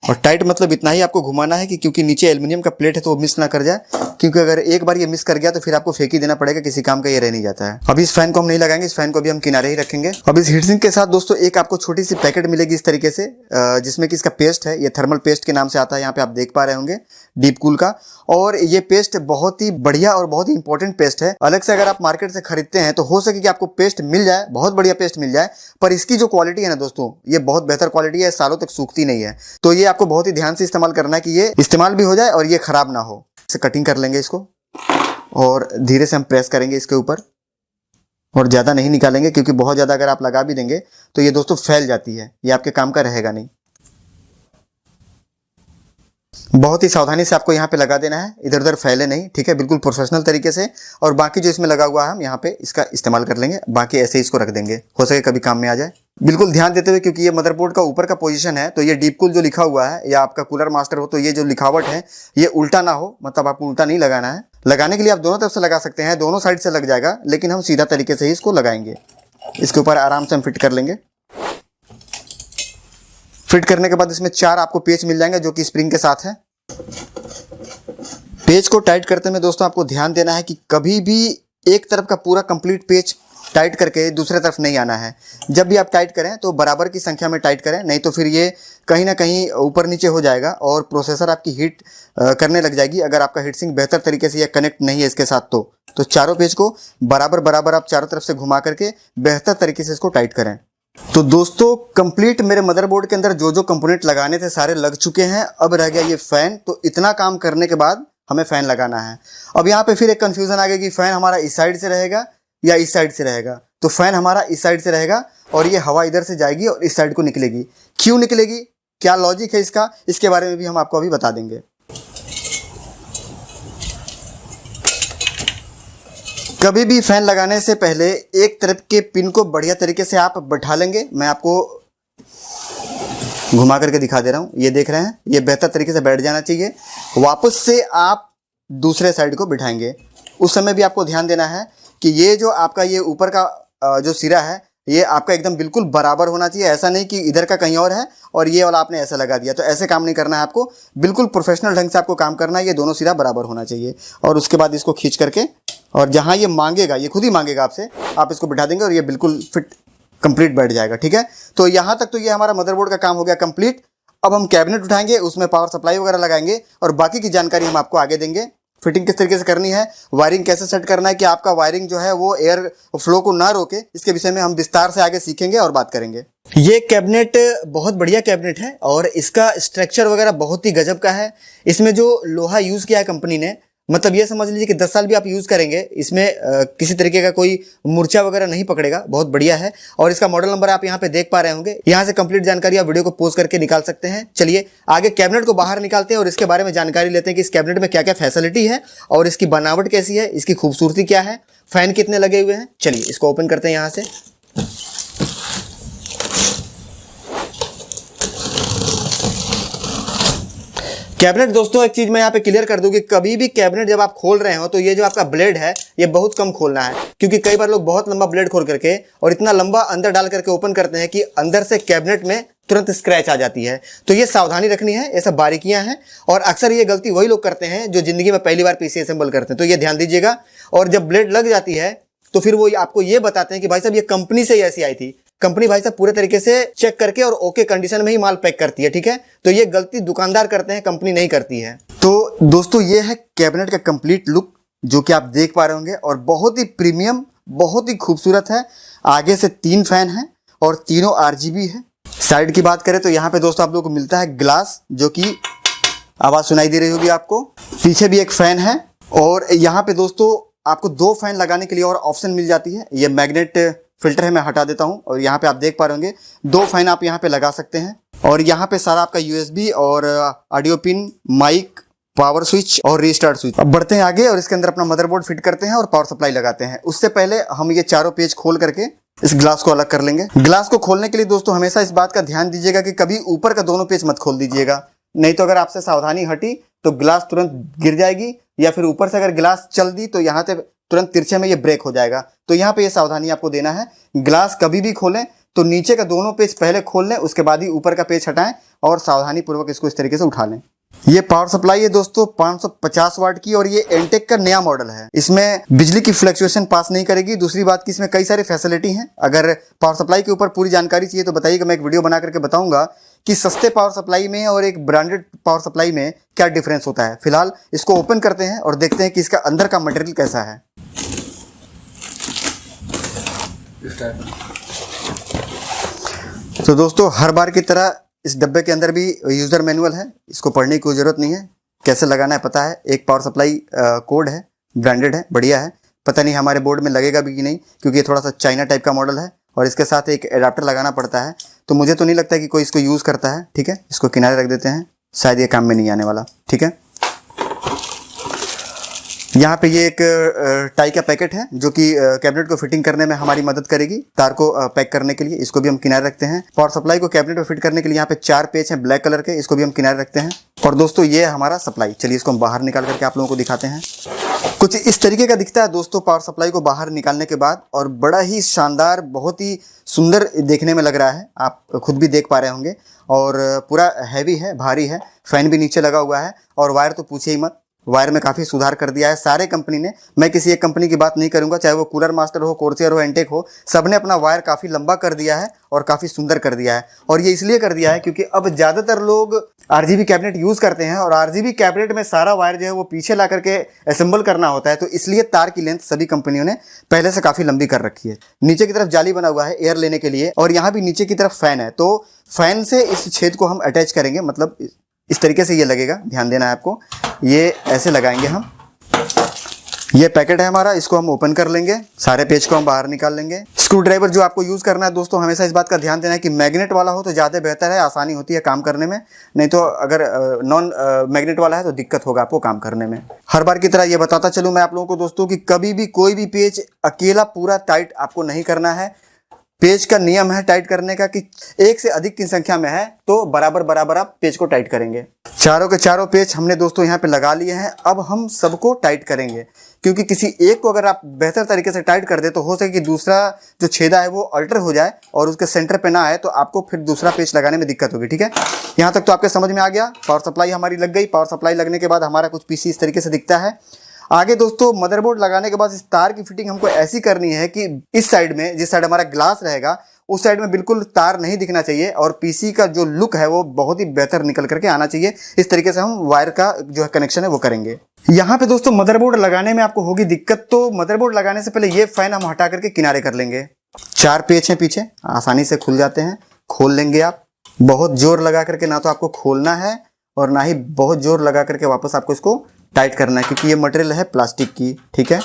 और टाइट मतलब इतना ही आपको घुमाना है कि क्योंकि नीचे एल्युमिनियम का प्लेट है तो वो मिस ना कर जाए, क्योंकि अगर एक बार ये मिस कर गया तो फिर आपको फेंक ही देना पड़ेगा, किसी काम का ये रह नहीं जाता है। अब इस फैन को हम नहीं लगाएंगे, इस फैन को भी हम किनारे ही रखेंगे। अब इस हीटसिंक के साथ दोस्तों एक आपको छोटी सी पैकेट मिलेगी इस तरीके से, जिसमें कि इसका पेस्ट है, ये थर्मल पेस्ट के नाम से आता है, यहाँ पे आप देख पा रहे होंगे, डीप कूल का। और ये पेस्ट बहुत ही बढ़िया और बहुत ही इंपॉर्टेंट पेस्ट है। अलग से अगर आप मार्केट से खरीदते हैं तो हो सके कि आपको पेस्ट मिल जाए, बहुत बढ़िया पेस्ट मिल जाए, पर इसकी जो क्वालिटी है ना दोस्तों, ये बहुत बेहतर क्वालिटी है, सालों तक सूखती नहीं है। तो ये आपको बहुत ही ध्यान से इस्तेमाल करना है कि ये इस्तेमाल भी हो जाए और ये खराब ना हो। इसे कटिंग कर लेंगे इसको और धीरे से हम प्रेस करेंगे इसके ऊपर, और ज़्यादा नहीं निकालेंगे, क्योंकि बहुत ज़्यादा अगर आप लगा भी देंगे तो ये दोस्तों फैल जाती है, ये आपके काम का रहेगा नहीं। बहुत ही सावधानी से आपको यहाँ पे लगा देना है, इधर उधर फैले नहीं, ठीक है, बिल्कुल प्रोफेशनल तरीके से। और बाकी जो इसमें लगा हुआ है हम यहाँ पे इसका इस्तेमाल कर लेंगे, बाकी ऐसे ही इसको रख देंगे, हो सके कभी काम में आ जाए। बिल्कुल ध्यान देते हुए, क्योंकि ये मदरबोर्ड का ऊपर का पोजीशन है, तो ये डीप कूल जो लिखा हुआ है या आपका कूलर मास्टर हो, तो ये जो लिखावट है ये उल्टा ना हो, मतलब आपको उल्टा नहीं लगाना है। लगाने के लिए आप दोनों तरफ से लगा सकते हैं, दोनों साइड से लग जाएगा, लेकिन हम सीधा तरीके से ही इसको लगाएंगे। इसके ऊपर आराम से हम फिट कर लेंगे। फिट करने के बाद इसमें 4 आपको पेच मिल जाएंगे जो कि स्प्रिंग के साथ है। पेच को टाइट करते में दोस्तों आपको ध्यान देना है कि कभी भी एक तरफ का पूरा कंप्लीट पेच टाइट करके दूसरे तरफ नहीं आना है। जब भी आप टाइट करें तो बराबर की संख्या में टाइट करें, नहीं तो फिर ये कहीं ना कहीं ऊपर नीचे हो जाएगा और प्रोसेसर आपकी हीट करने लग जाएगी अगर आपका हीट सिंक बेहतर तरीके से ये कनेक्ट नहीं है इसके साथ। तो चारों पेज को बराबर बराबर आप चारों तरफ से घुमा करके बेहतर तरीके से इसको टाइट करें। तो दोस्तों कंप्लीट मेरे मदरबोर्ड के अंदर जो जो कंपोनेंट लगाने थे सारे लग चुके हैं। अब रह गया ये फैन। तो इतना काम करने के बाद हमें फैन लगाना है। अब यहाँ पे फिर एक कंफ्यूजन आ गया कि फैन हमारा इस साइड से रहेगा या इस साइड से रहेगा। तो फैन हमारा इस साइड से रहेगा और ये हवा इधर से जाएगी और इस साइड को निकलेगी। क्यों निकलेगी, क्या लॉजिक है इसका, इसके बारे में भी हम आपको अभी बता देंगे। कभी भी फैन लगाने से पहले एक तरफ के पिन को बढ़िया तरीके से आप बैठा लेंगे। मैं आपको घुमा करके दिखा दे रहा हूँ, ये देख रहे हैं, ये बेहतर तरीके से बैठ जाना चाहिए। वापस से आप दूसरे साइड को बिठाएंगे। उस समय भी आपको ध्यान देना है कि ये जो आपका ये ऊपर का जो सिरा है ये आपका एकदम बिल्कुल बराबर होना चाहिए। ऐसा नहीं कि इधर का कहीं और है और ये वाला आपने ऐसा लगा दिया, तो ऐसे काम नहीं करना है आपको। बिल्कुल प्रोफेशनल ढंग से आपको काम करना है। ये दोनों सिरा बराबर होना चाहिए और उसके बाद इसको खींच करके और जहाँ ये मांगेगा, ये खुद ही मांगेगा आपसे, आप इसको बिठा देंगे और ये बिल्कुल फिट कंप्लीट बैठ जाएगा। ठीक है, तो यहाँ तक तो ये हमारा मदरबोर्ड का काम हो गया कंप्लीट। अब हम कैबिनेट उठाएंगे, उसमें पावर सप्लाई वगैरह लगाएंगे और बाकी की जानकारी हम आपको आगे देंगे। फिटिंग किस तरीके से करनी है, वायरिंग कैसे सेट करना है कि आपका वायरिंग जो है वो एयर फ्लो को ना रोके, इसके विषय में हम विस्तार से आगे सीखेंगे और बात करेंगे। ये कैबिनेट बहुत बढ़िया कैबिनेट है और इसका स्ट्रक्चर वगैरह बहुत ही गजब का है। इसमें जो लोहा यूज़ किया है कंपनी ने, मतलब ये समझ लीजिए कि 10 साल भी आप यूज़ करेंगे, इसमें किसी तरीके का कोई मूर्छा वगैरह नहीं पकड़ेगा। बहुत बढ़िया है और इसका मॉडल नंबर आप यहाँ पे देख पा रहे होंगे। यहाँ से कंप्लीट जानकारी आप वीडियो को पॉज करके निकाल सकते हैं। चलिए आगे कैबिनेट को बाहर निकालते हैं और इसके बारे में जानकारी लेते हैं कि इस कैबिनेट में क्या क्या फैसिलिटी है और इसकी बनावट कैसी है, इसकी खूबसूरती क्या है, फैन कितने लगे हुए हैं। चलिए इसको ओपन करते हैं यहाँ से। कैबिनेट दोस्तों एक चीज मैं यहाँ पे क्लियर कर दूं कि कभी भी कैबिनेट जब आप खोल रहे हो तो ये जो आपका ब्लेड है ये बहुत कम खोलना है, क्योंकि कई बार लोग बहुत लंबा ब्लेड खोल करके और इतना लंबा अंदर डाल करके ओपन करते हैं कि अंदर से कैबिनेट में तुरंत स्क्रैच आ जाती है। तो ये सावधानी रखनी है, ये सब बारीकियां हैं और अक्सर ये गलती वही लोग करते हैं जो जिंदगी में पहली बार पीसी असेंबल करते हैं। तो ये ध्यान दीजिएगा। और जब ब्लेड लग जाती है तो फिर वो आपको ये बताते हैं कि भाई साहब ये कंपनी से ही ऐसी आई थी। कंपनी भाई साहब पूरे तरीके से चेक करके और ओके कंडीशन में ही माल पैक करती है। ठीक है, तो ये गलती दुकानदार करते हैं, कंपनी नहीं करती है। तो दोस्तों ये है कैबिनेट का कंप्लीट लुक जो कि आप देख पा रहे होंगे और बहुत ही प्रीमियम, बहुत ही खूबसूरत है। आगे से 3 फैन हैं और तीनों RGB है। साइड की बात करें तो यहाँ पे दोस्तों आप लोग को मिलता है ग्लास, जो कि आवाज सुनाई दे रही होगी आपको। पीछे भी एक फैन है और यहाँ पे दोस्तों आपको 2 फैन लगाने के लिए और ऑप्शन मिल जाती है। ये मैग्नेट फिल्टर है, मैं हटा देता हूं और यहाँ पे आप देख पा रहे होंगे 2 फैन आप यहाँ पे लगा सकते हैं। और यहाँ पे सारा आपका USB और audio pin, mic, power switch और रीस्टार्ट स्विच। अब बढ़ते हैं आगे और इसके अंदर अपना मदरबोर्ड फिट करते हैं और पावर सप्लाई लगाते हैं। उससे पहले हम ये चारों पेज खोल करके इस ग्लास को अलग कर लेंगे। ग्लास को खोलने के लिए दोस्तों हमेशा इस बात का ध्यान दीजिएगा कि कभी ऊपर का दोनों पेज मत खोल दीजिएगा, नहीं तो अगर आपसे सावधानी हटी तो ग्लास तुरंत गिर जाएगी, या फिर ऊपर से अगर ग्लास चल दी तो यहाँ से तुरंत तिरछे में ये ब्रेक हो जाएगा। तो यहाँ पे ये सावधानी आपको देना है। ग्लास कभी भी खोलें तो नीचे का दोनों पेज पहले खोल लें, उसके बाद ही ऊपर का पेज हटाएं और सावधानी पूर्वक इसको इस तरीके से उठा लें। ये पावर सप्लाई है दोस्तों 550 वाट की और ये एंटेक का नया मॉडल है। इसमें बिजली की फ्लक्चुएशन पास नहीं करेगी। दूसरी बात कि इसमें कई सारी फैसिलिटी हैं। अगर पावर सप्लाई के ऊपर पूरी जानकारी चाहिए तो बताइएगा, मैं एक वीडियो बना करके बताऊंगा कि सस्ते पावर सप्लाई में और एक ब्रांडेड पावर सप्लाई में क्या डिफरेंस होता है। फिलहाल इसको ओपन करते हैं और देखते हैं कि इसका अंदर का मटेरियल कैसा है। तो दोस्तों हर बार की तरह इस डब्बे के अंदर भी यूजर मैनुअल है, इसको पढ़ने की कोई जरूरत नहीं है। कैसे लगाना है पता है। एक पावर सप्लाई कोड है, ब्रांडेड है, बढ़िया है। पता नहीं हमारे बोर्ड में लगेगा भी कि नहीं, क्योंकि ये थोड़ा सा चाइना टाइप का मॉडल है और इसके साथ एक एडाप्टर लगाना पड़ता है। तो मुझे तो नहीं लगता कि कोई इसको यूज़ करता है। ठीक है, इसको किनारे रख देते हैं, शायद ये काम में नहीं आने वाला। ठीक है, यहाँ पे ये एक टाई का पैकेट है जो कि कैबिनेट को फिटिंग करने में हमारी मदद करेगी, तार को पैक करने के लिए। इसको भी हम किनारे रखते हैं। पावर सप्लाई को कैबिनेट में फिट करने के लिए यहाँ पे 4 पेच हैं ब्लैक कलर के, इसको भी हम किनारे रखते हैं। और दोस्तों ये है हमारा सप्लाई। चलिए इसको हम बाहर निकाल करके आप लोगों को दिखाते हैं। कुछ इस तरीके का दिखता है दोस्तों पावर सप्लाई को बाहर निकालने के बाद, और बड़ा ही शानदार, बहुत ही सुंदर देखने में लग रहा है। आप खुद भी देख पा रहे होंगे। और पूरा हैवी है, भारी है। फैन भी नीचे लगा हुआ है, और वायर तो पूछिए ही मत, वायर में काफ़ी सुधार कर दिया है सारे कंपनी ने। मैं किसी एक कंपनी की बात नहीं करूंगा, चाहे वो कूलर मास्टर हो, कोर्सियर हो, एंटेक हो, सबने अपना वायर काफ़ी लंबा कर दिया है और काफ़ी सुंदर कर दिया है। और ये इसलिए कर दिया है क्योंकि अब ज़्यादातर लोग आरजीबी कैबिनेट यूज़ करते हैं, और आरजीबी कैबिनेट में सारा वायर जो है वो पीछे ला करके असेंबल करना होता है। तो इसलिए तार की लेंथ सभी कंपनियों ने पहले से काफ़ी लंबी कर रखी है। नीचे की तरफ जाली बना हुआ है एयर लेने के लिए, और यहाँ भी नीचे की तरफ फैन है। तो फैन से इस छेद को हम अटैच करेंगे, मतलब इस तरीके से ये लगेगा, ध्यान देना है आपको। ये ऐसे लगाएंगे हम। ये पैकेट है हमारा, इसको हम ओपन कर लेंगे, सारे पेज को हम बाहर निकाल लेंगे। स्क्रू ड्राइवर जो आपको यूज़ करना है दोस्तों, हमेशा इस बात का ध्यान देना है कि मैग्नेट वाला हो तो ज़्यादा बेहतर है, आसानी होती है काम करने में। नहीं तो अगर नॉन मैग्नेट वाला है तो दिक्कत होगा आपको काम करने में। हर बार की तरह ये बताता चलूँ मैं आप लोगों को दोस्तों कि कभी भी कोई भी पेज अकेला पूरा टाइट आपको नहीं करना है। पेज का नियम है टाइट करने का कि एक से अधिक की संख्या में है तो बराबर बराबर आप पेज को टाइट करेंगे। चारों के चारों पेज हमने दोस्तों यहाँ पे लगा लिए हैं। अब हम सबको टाइट करेंगे, क्योंकि किसी एक को अगर आप बेहतर तरीके से टाइट कर दे तो हो सके कि दूसरा जो छेदा है वो अल्टर हो जाए और उसके सेंटर पे ना आए, तो आपको फिर दूसरा पेज लगाने में दिक्कत होगी। ठीक है, यहाँ तक तो आपके समझ में आ गया। पावर सप्लाई हमारी लग गई। पावर सप्लाई लगने के बाद हमारा कुछ पीसी इस तरीके से दिखता है। आगे दोस्तों मदरबोर्ड लगाने के बाद इस तार की फिटिंग हमको ऐसी करनी है कि इस साइड में, जिस साइड हमारा ग्लास रहेगा उस साइड में बिल्कुल तार नहीं दिखना चाहिए, और पीसी का जो लुक है वो बहुत ही बेहतर निकल करके आना चाहिए। इस तरीके से हम वायर का जो है कनेक्शन है वो करेंगे। यहाँ पे दोस्तों मदरबोर्ड लगाने में आपको होगी दिक्कत, तो मदरबोर्ड लगाने से पहले ये फैन हम हटा करके किनारे कर लेंगे। 4 पेच हैं पीछे, आसानी से खुल जाते हैं। खोल लेंगे आप। बहुत जोर लगा करके ना तो आपको खोलना है और ना ही बहुत जोर लगा करके वापस आपको इसको टाइट करना है, क्योंकि ये मटेरियल है प्लास्टिक की। ठीक है,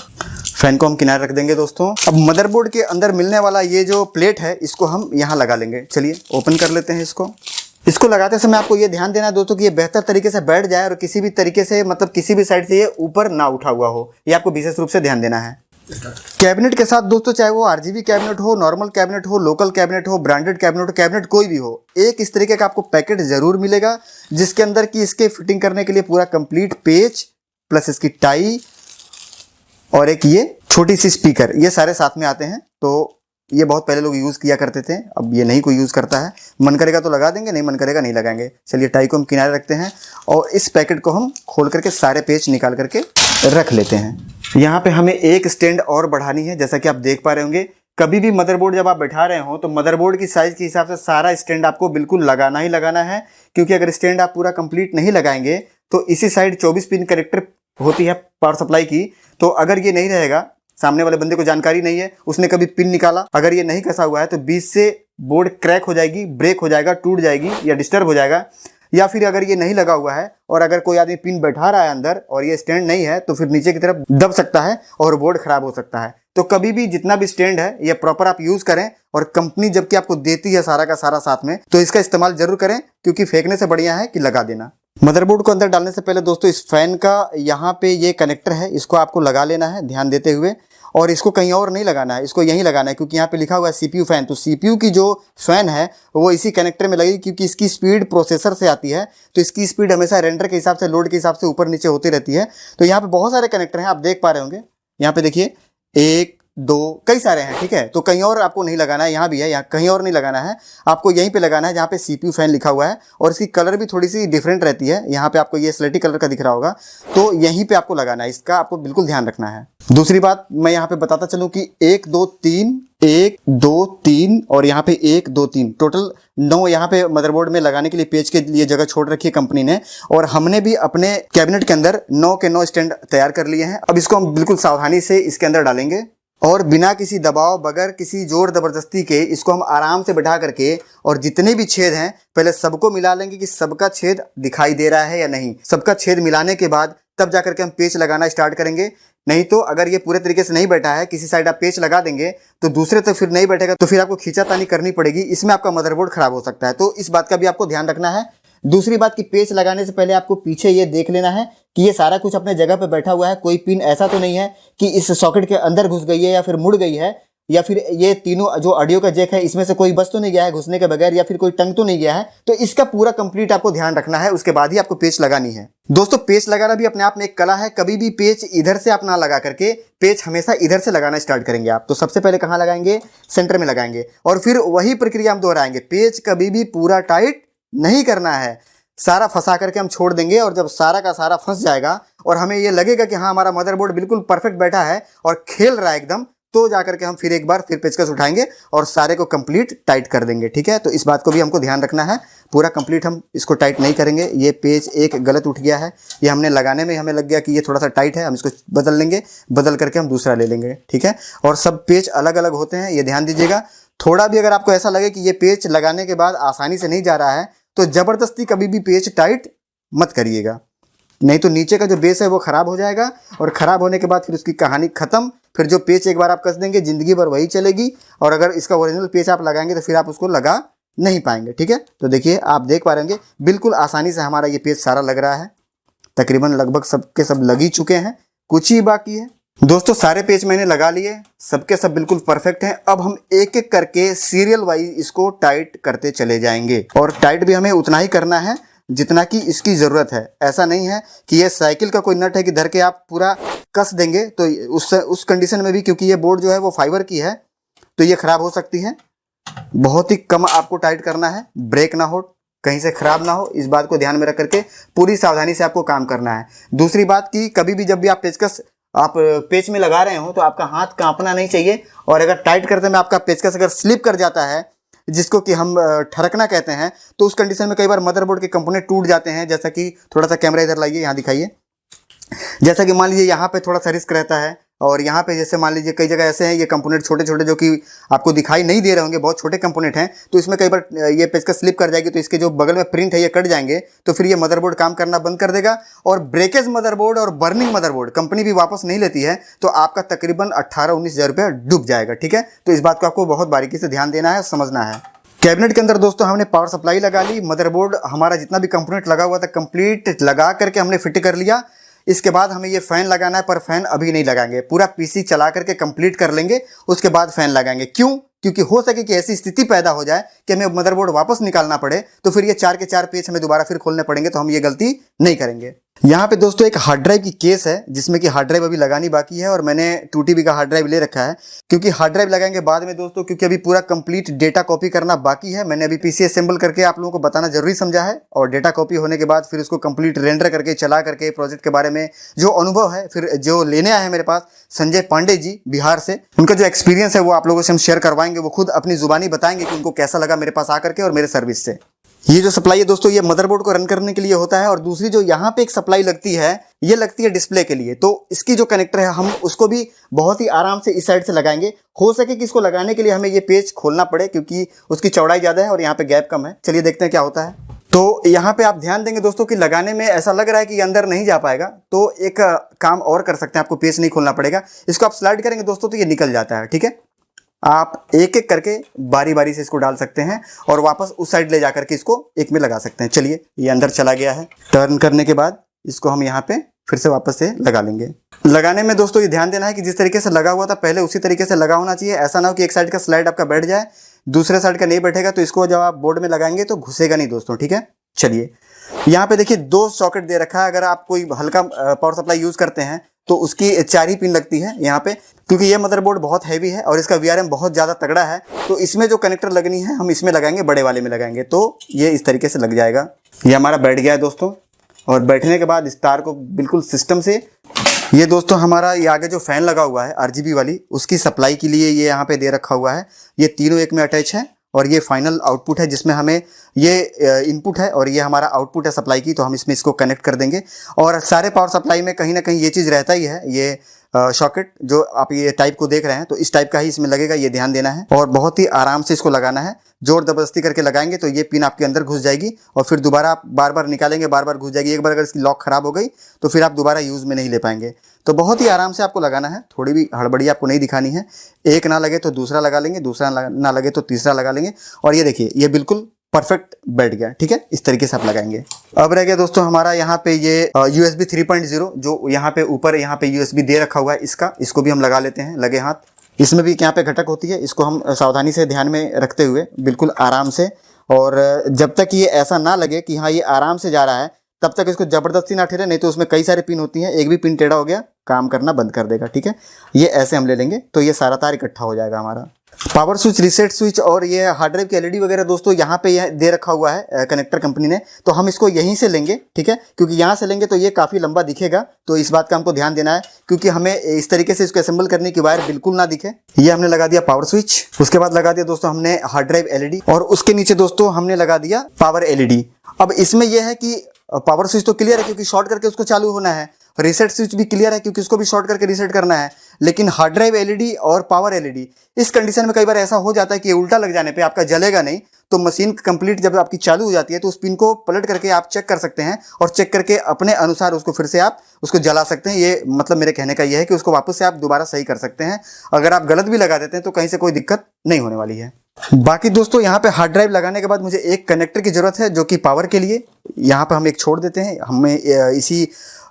फैन को हम किनारे रख देंगे दोस्तों। अब मदरबोर्ड के अंदर मिलने वाला ये जो प्लेट है इसको हम यहाँ लगा लेंगे। चलिए ओपन कर लेते हैं इसको। इसको लगाते समय आपको ये ध्यान देना है दोस्तों कि ये बेहतर तरीके से बैठ जाए और किसी भी तरीके से, मतलब किसी भी साइड से ये ऊपर ना उठा हुआ हो। ये आपको विशेष रूप से ध्यान देना है। कैबिनेट के साथ दोस्तों, चाहे वो आरजीबी कैबिनेट हो, नॉर्मल कैबिनेट हो, लोकल कैबिनेट हो, ब्रांडेड कैबिनेट हो, कैबिनेट कोई भी हो, एक इस तरीके का आपको पैकेट जरूर मिलेगा जिसके अंदर की इसके फिटिंग करने के लिए पूरा कंप्लीट पेज प्लस इसकी टाई और एक ये छोटी सी स्पीकर, ये सारे साथ में आते हैं। तो ये बहुत पहले लोग यूज़ किया करते थे, अब ये नहीं कोई यूज़ करता है। मन करेगा तो लगा देंगे, नहीं मन करेगा नहीं लगाएंगे। चलिए टाई को हम किनारे रखते हैं और इस पैकेट को हम खोल करके सारे पेज निकाल करके रख लेते हैं। यहाँ पे हमें एक स्टैंड और बढ़ानी है। जैसा कि आप देख पा रहे होंगे, कभी भी मदरबोर्ड जब आप बैठा रहे हो तो मदरबोर्ड की साइज़ के हिसाब से सारा स्टैंड आपको बिल्कुल लगाना ही लगाना है, क्योंकि अगर स्टैंड आप पूरा कंप्लीट नहीं लगाएंगे तो इसी साइड 24 पिन कनेक्टर होती है पावर सप्लाई की। तो अगर ये नहीं रहेगा, सामने वाले बंदे को जानकारी नहीं है, उसने कभी पिन निकाला, अगर ये नहीं कसा हुआ है तो बीच से बोर्ड क्रैक हो जाएगी, ब्रेक हो जाएगा, टूट जाएगी या डिस्टर्ब हो जाएगा। या फिर अगर ये नहीं लगा हुआ है और अगर कोई आदमी पिन बैठा रहा है अंदर और ये स्टैंड नहीं है तो फिर नीचे की तरफ दब सकता है और बोर्ड खराब हो सकता है। तो कभी भी जितना भी स्टैंड है ये प्रॉपर आप यूज करें, और कंपनी जबकि आपको देती है सारा का सारा साथ में, तो इसका इस्तेमाल जरूर करें, क्योंकि फेंकने से बढ़िया है कि लगा देना। मदरबोर्ड को अंदर डालने से पहले दोस्तों इस फैन का यहाँ पे ये कनेक्टर है, इसको आपको लगा लेना है ध्यान देते हुए, और इसको कहीं और नहीं लगाना है, इसको यहीं लगाना है, क्योंकि यहाँ पे लिखा हुआ है सीपीयू फैन। तो सीपीयू की जो फैन है वो इसी कनेक्टर में लगेगी, क्योंकि इसकी स्पीड प्रोसेसर से आती है, तो इसकी स्पीड हमेशा रेंडर के हिसाब से, लोड के हिसाब से ऊपर नीचे होती रहती है। तो यहाँ पे बहुत सारे कनेक्टर हैं, आप देख पा रहे होंगे। यहाँ पे देखिए 1 2 कई सारे हैं। ठीक है, तो कहीं और आपको नहीं लगाना है, यहाँ भी है, यहाँ कहीं और नहीं लगाना है, आपको यहीं पे लगाना है जहाँ पे सीपीयू फैन लिखा हुआ है। और इसकी कलर भी थोड़ी सी डिफरेंट रहती है, यहाँ पे आपको ये स्लेटी कलर का दिख रहा होगा, तो यहीं पे आपको लगाना है, इसका आपको बिल्कुल ध्यान रखना है। दूसरी बात मैं यहाँ पे बताता चलूँ कि 1 2 3 1 2 3 और यहाँ पे 1 2 3 टोटल 9 यहाँ पे मदरबोर्ड में लगाने के लिए पेज के लिए जगह छोड़ रखी है कंपनी ने। और हमने भी अपने कैबिनेट के अंदर 9 के 9 स्टैंड तैयार कर लिए हैं। अब इसको हम बिल्कुल सावधानी से इसके अंदर डालेंगे और बिना किसी दबाव, बगैर किसी जोर जबरदस्ती के इसको हम आराम से बैठा करके, और जितने भी छेद हैं पहले सबको मिला लेंगे कि सबका छेद दिखाई दे रहा है या नहीं। सबका छेद मिलाने के बाद तब जाकर के हम पेच लगाना स्टार्ट करेंगे। नहीं तो अगर ये पूरे तरीके से नहीं बैठा है, किसी साइड आप पेच लगा देंगे तो दूसरे तक फिर नहीं बैठेगा, तो फिर आपको खींचातानी करनी पड़ेगी, इसमें आपका मदरबोर्ड खराब हो सकता है। तो इस बात का भी आपको ध्यान रखना है। दूसरी बात कि पेच लगाने से पहले आपको पीछे ये देख लेना है कि ये सारा कुछ अपने जगह पे बैठा हुआ है। कोई पिन ऐसा तो नहीं है कि इस सॉकेट के अंदर घुस गई है या फिर मुड़ गई है, या फिर ये तीनों जो ऑडियो का जैक है इसमें से कोई बच तो नहीं गया है घुसने के बगैर, या फिर कोई टंग तो नहीं गया है। तो इसका पूरा कंप्लीट आपको ध्यान रखना है, उसके बाद ही आपको पेच लगानी है। दोस्तों पेच लगाना भी अपने आप में एक कला है। कभी भी पेच इधर से आप ना लगा करके पेच हमेशा इधर से लगाना स्टार्ट करेंगे आप। तो सबसे पहले कहाँ लगाएंगे? सेंटर में लगाएंगे, और फिर वही प्रक्रिया हम दोहराएंगे। पेच कभी भी पूरा टाइट नहीं करना है, सारा फंसा करके हम छोड़ देंगे, और जब सारा का सारा फंस जाएगा और हमें ये लगेगा कि हाँ हमारा मदरबोर्ड बिल्कुल परफेक्ट बैठा है और खेल रहा है एकदम, तो जाकर के हम फिर एक बार फिर पेचकस उठाएंगे और सारे को कंप्लीट टाइट कर देंगे। ठीक है, तो इस बात को भी हमको ध्यान रखना है। पूरा कंप्लीट हम इसको टाइट नहीं करेंगे। ये पेच एक गलत उठ गया है, ये हमने लगाने में हमें लग गया कि ये थोड़ा सा टाइट है, हम इसको बदल लेंगे, बदल करके हम दूसरा ले लेंगे। ठीक है, और सब पेच अलग अलग होते हैं, ये ध्यान दीजिएगा। थोड़ा भी अगर आपको ऐसा लगे कि ये पेच लगाने के बाद आसानी से नहीं जा रहा है तो ज़बरदस्ती कभी भी पेच टाइट मत करिएगा, नहीं तो नीचे का जो बेस है वो ख़राब हो जाएगा, और ख़राब होने के बाद फिर उसकी कहानी ख़त्म। फिर जो पेच एक बार आप कस देंगे ज़िंदगी भर वही चलेगी, और अगर इसका ओरिजिनल पेच आप लगाएंगे तो फिर आप उसको लगा नहीं पाएंगे। ठीक है, तो देखिए आप देख पा रहे होंगे बिल्कुल आसानी से हमारा ये पेच सारा लग रहा है। तकरीबन लगभग सबके सब लग ही चुके हैं, कुछ ही बाकी है। दोस्तों सारे पेच मैंने लगा लिए, सबके सब बिल्कुल परफेक्ट हैं। अब हम एक एक करके सीरियल वाइज इसको टाइट करते चले जाएंगे, और टाइट भी हमें उतना ही करना है जितना कि इसकी ज़रूरत है। ऐसा नहीं है कि ये साइकिल का कोई नट है कि धर के आप पूरा कस देंगे, तो उस कंडीशन में भी, क्योंकि ये बोर्ड जो है वो फाइबर की है तो ये ख़राब हो सकती है। बहुत ही कम आपको टाइट करना है, ब्रेक ना हो, कहीं से ख़राब ना हो, इस बात को ध्यान में रख करके पूरी सावधानी से आपको काम करना है। दूसरी बात कि कभी भी जब भी आप पेचकस आप पेच में लगा रहे हो तो आपका हाथ कांपना नहीं चाहिए, और अगर टाइट करते में आपका पेचकस अगर स्लिप कर जाता है, जिसको कि हम ठरकना कहते हैं, तो उस कंडीशन में कई बार मदरबोर्ड के कंपोनेंट टूट जाते हैं। जैसा कि थोड़ा सा कैमरा इधर लाइए, यहाँ दिखाइए। जैसा कि मान लीजिए यहाँ पे थोड़ा सा रिस्क रहता है, और यहाँ पे जैसे मान लीजिए कई जगह ऐसे हैं ये कंपोनेंट छोटे छोटे जो कि आपको दिखाई नहीं दे रहे होंगे, बहुत छोटे कंपोनेंट हैं, तो इसमें कई बार ये पेचकस स्लिप कर जाएगी, तो इसके जो बगल में प्रिंट है ये कट जाएंगे, तो फिर ये मदरबोर्ड काम करना बंद कर देगा। और ब्रेकेज मदरबोर्ड और बर्निंग मदरबोर्ड कंपनी भी वापस नहीं लेती है, तो आपका तकरीबन 18-19 हज़ार रुपया डूब जाएगा। ठीक है, तो इस बात को आपको बहुत बारीकी से ध्यान देना है, समझना है। कैबिनेट के अंदर दोस्तों हमने पावर सप्लाई लगा ली, मदरबोर्ड हमारा जितना भी कंपोनेंट लगा हुआ था कंप्लीट लगा करके हमने फिट कर लिया। इसके बाद हमें ये फ़ैन लगाना है, पर फैन अभी नहीं लगाएंगे, पूरा पीसी चला करके कंप्लीट कर लेंगे, उसके बाद फैन लगाएंगे। क्यों? क्योंकि हो सके कि ऐसी स्थिति पैदा हो जाए कि हमें मदरबोर्ड वापस निकालना पड़े, तो फिर ये 4 के 4 पेच हमें दोबारा फिर खोलने पड़ेंगे, तो हम ये गलती नहीं करेंगे। यहाँ पे दोस्तों एक हार्ड ड्राइव की केस है, जिसमें कि हार्ड ड्राइव अभी लगानी बाकी है, और मैंने 2 TB का हार्ड ड्राइव ले रखा है, क्योंकि हार्ड ड्राइव लगाएंगे बाद में दोस्तों, क्योंकि अभी पूरा कंप्लीट डेटा कॉपी करना बाकी है। मैंने अभी पीसी असेंबल करके आप लोगों को बताना जरूरी समझा है, और डेटा कॉपी होने के बाद फिर उसको कंप्लीट रेंडर करके चला करके प्रोजेक्ट के बारे में जो अनुभव है, फिर जो लेने आए हैं मेरे पास संजय पांडे जी बिहार से, उनका जो एक्सपीरियंस है वो आप लोगों से हम शेयर करवाएंगे। वो खुद अपनी जुबानी बताएंगे कि उनको कैसा लगा मेरे पास आकर के और मेरे सर्विस से। ये जो सप्लाई है दोस्तों, ये मदरबोर्ड को रन करने के लिए होता है, और दूसरी जो यहाँ पे एक सप्लाई लगती है, ये लगती है डिस्प्ले के लिए। तो इसकी जो कनेक्टर है हम उसको भी बहुत ही आराम से इस साइड से लगाएंगे। हो सके कि इसको लगाने के लिए हमें ये पेच खोलना पड़े, क्योंकि उसकी चौड़ाई ज़्यादा है और यहाँ पे गैप कम है। चलिए देखते हैं क्या होता है। तो यहाँ पे आप ध्यान देंगे दोस्तों कि लगाने में ऐसा लग रहा है कि अंदर नहीं जा पाएगा, तो एक काम और कर सकते हैं, आपको पेच नहीं खोलना पड़ेगा। इसको आप स्लाइड करेंगे दोस्तों तो ये निकल जाता है। ठीक है, आप एक एक करके बारी बारी से इसको डाल सकते हैं, और वापस उस साइड ले जाकर के इसको एक में लगा सकते हैं। चलिए, ये अंदर चला गया है। टर्न करने के बाद इसको हम यहाँ पे फिर से वापस से लगा लेंगे। लगाने में दोस्तों ये ध्यान देना है कि जिस तरीके से लगा हुआ था पहले उसी तरीके से लगा होना चाहिए। ऐसा ना हो कि एक साइड का स्लाइड आपका बैठ जाए, दूसरे साइड का नहीं बैठेगा, तो इसको जब आप बोर्ड में लगाएंगे तो घुसेगा नहीं दोस्तों। ठीक है, चलिए यहाँ पे देखिए 2 सॉकेट दे रखा है। अगर आप कोई हल्का पावर सप्लाई यूज करते हैं तो उसकी 4 ही पिन लगती है यहाँ पे, क्योंकि ये मदरबोर्ड बहुत हैवी है और इसका VRM बहुत ज़्यादा तगड़ा है। तो इसमें जो कनेक्टर लगनी है हम इसमें लगाएंगे, बड़े वाले में लगाएंगे, तो ये इस तरीके से लग जाएगा। ये हमारा बैठ गया है दोस्तों, और बैठने के बाद इस तार को बिल्कुल सिस्टम से, ये दोस्तों हमारा ये आगे जो फैन लगा हुआ है RGB वाली, उसकी सप्लाई के लिए ये यहाँ पे दे रखा हुआ है। ये तीनों एक में अटैच है, और ये फाइनल आउटपुट है जिसमें हमें ये इनपुट है और ये हमारा आउटपुट है सप्लाई की। तो हम इसमें इसको कनेक्ट कर देंगे। और सारे पावर सप्लाई में कहीं ना कहीं ये चीज़ रहता ही है, ये सॉकेट जो आप ये टाइप को देख रहे हैं, तो इस टाइप का ही इसमें लगेगा, ये ध्यान देना है। और बहुत ही आराम से इसको लगाना है, जोर जबरदस्ती करके लगाएंगे तो ये पिन आपके अंदर घुस जाएगी, और फिर दोबारा आप बार बार निकालेंगे, बार बार घुस जाएगी। एक बार अगर इसकी लॉक खराब हो गई तो फिर आप दोबारा यूज़ में नहीं ले पाएंगे। तो बहुत ही आराम से आपको लगाना है, थोड़ी भी हड़बड़ी आपको नहीं दिखानी है। एक ना लगे तो दूसरा लगा लेंगे, दूसरा ना लगे तो तीसरा लगा लेंगे। और ये देखिए, ये बिल्कुल परफेक्ट बैठ गया। ठीक है, इस तरीके से आप लगाएंगे। अब रह गया दोस्तों हमारा यहाँ पे ये USB 3.0 जो यहाँ पे ऊपर यहाँ पे USB दे रखा हुआ है, इसको भी हम लगा लेते हैं लगे हाथ। इसमें भी यहाँ पे घटक होती है, इसको हम सावधानी से ध्यान में रखते हुए बिल्कुल आराम से, और जब तक ये ऐसा ना लगे कि हाँ ये आराम से जा रहा है तब तक इसको जबरदस्ती ना ठहरे, नहीं तो उसमें कई सारे पिन होती हैं, एक भी पिन टेढ़ा हो गया काम करना बंद कर देगा। ठीक है, ये ऐसे हम ले लेंगे तो ये सारा तार इकट्ठा हो जाएगा हमारा। पावर स्विच, रीसेट स्विच और ये हार्ड ड्राइव की LED वगैरह दोस्तों यहाँ पे यह दे रखा हुआ है कनेक्टर कंपनी ने, तो हम इसको यहीं से लेंगे। ठीक है, क्योंकि यहाँ से लेंगे तो ये काफ़ी लंबा दिखेगा, तो इस बात का हमको ध्यान देना है, क्योंकि हमें इस तरीके से इसको असेंबल करने की वायर बिल्कुल ना दिखे। ये हमने लगा दिया पावर स्विच, उसके बाद लगा दिया दोस्तों हमने हार्ड ड्राइव LED, और उसके नीचे दोस्तों हमने लगा दिया पावर LED। अब इसमें यह है कि पावर स्विच तो क्लियर है क्योंकि शॉर्ट करके उसको चालू होना है, रीसेट स्विच भी क्लियर है क्योंकि उसको भी शॉर्ट करके रीसेट करना है, लेकिन हार्ड ड्राइव LED और पावर LED इस कंडीशन में कई बार ऐसा हो जाता है कि उल्टा लग जाने पे आपका जलेगा नहीं, तो मशीन कंप्लीट जब आपकी चालू हो जाती है तो उस पिन को पलट करके आप चेक कर सकते हैं, और चेक करके अपने अनुसार उसको फिर से आप उसको जला सकते हैं। ये मतलब मेरे कहने का ये है कि उसको वापस से आप दोबारा सही कर सकते हैं। अगर आप गलत भी लगा देते हैं तो कहीं से कोई दिक्कत नहीं होने वाली है। बाकी दोस्तों यहाँ पे हार्ड ड्राइव लगाने के बाद मुझे एक कनेक्टर की जरूरत है जो कि पावर के लिए, यहाँ पे हम एक छोड़ देते हैं, हमें इसी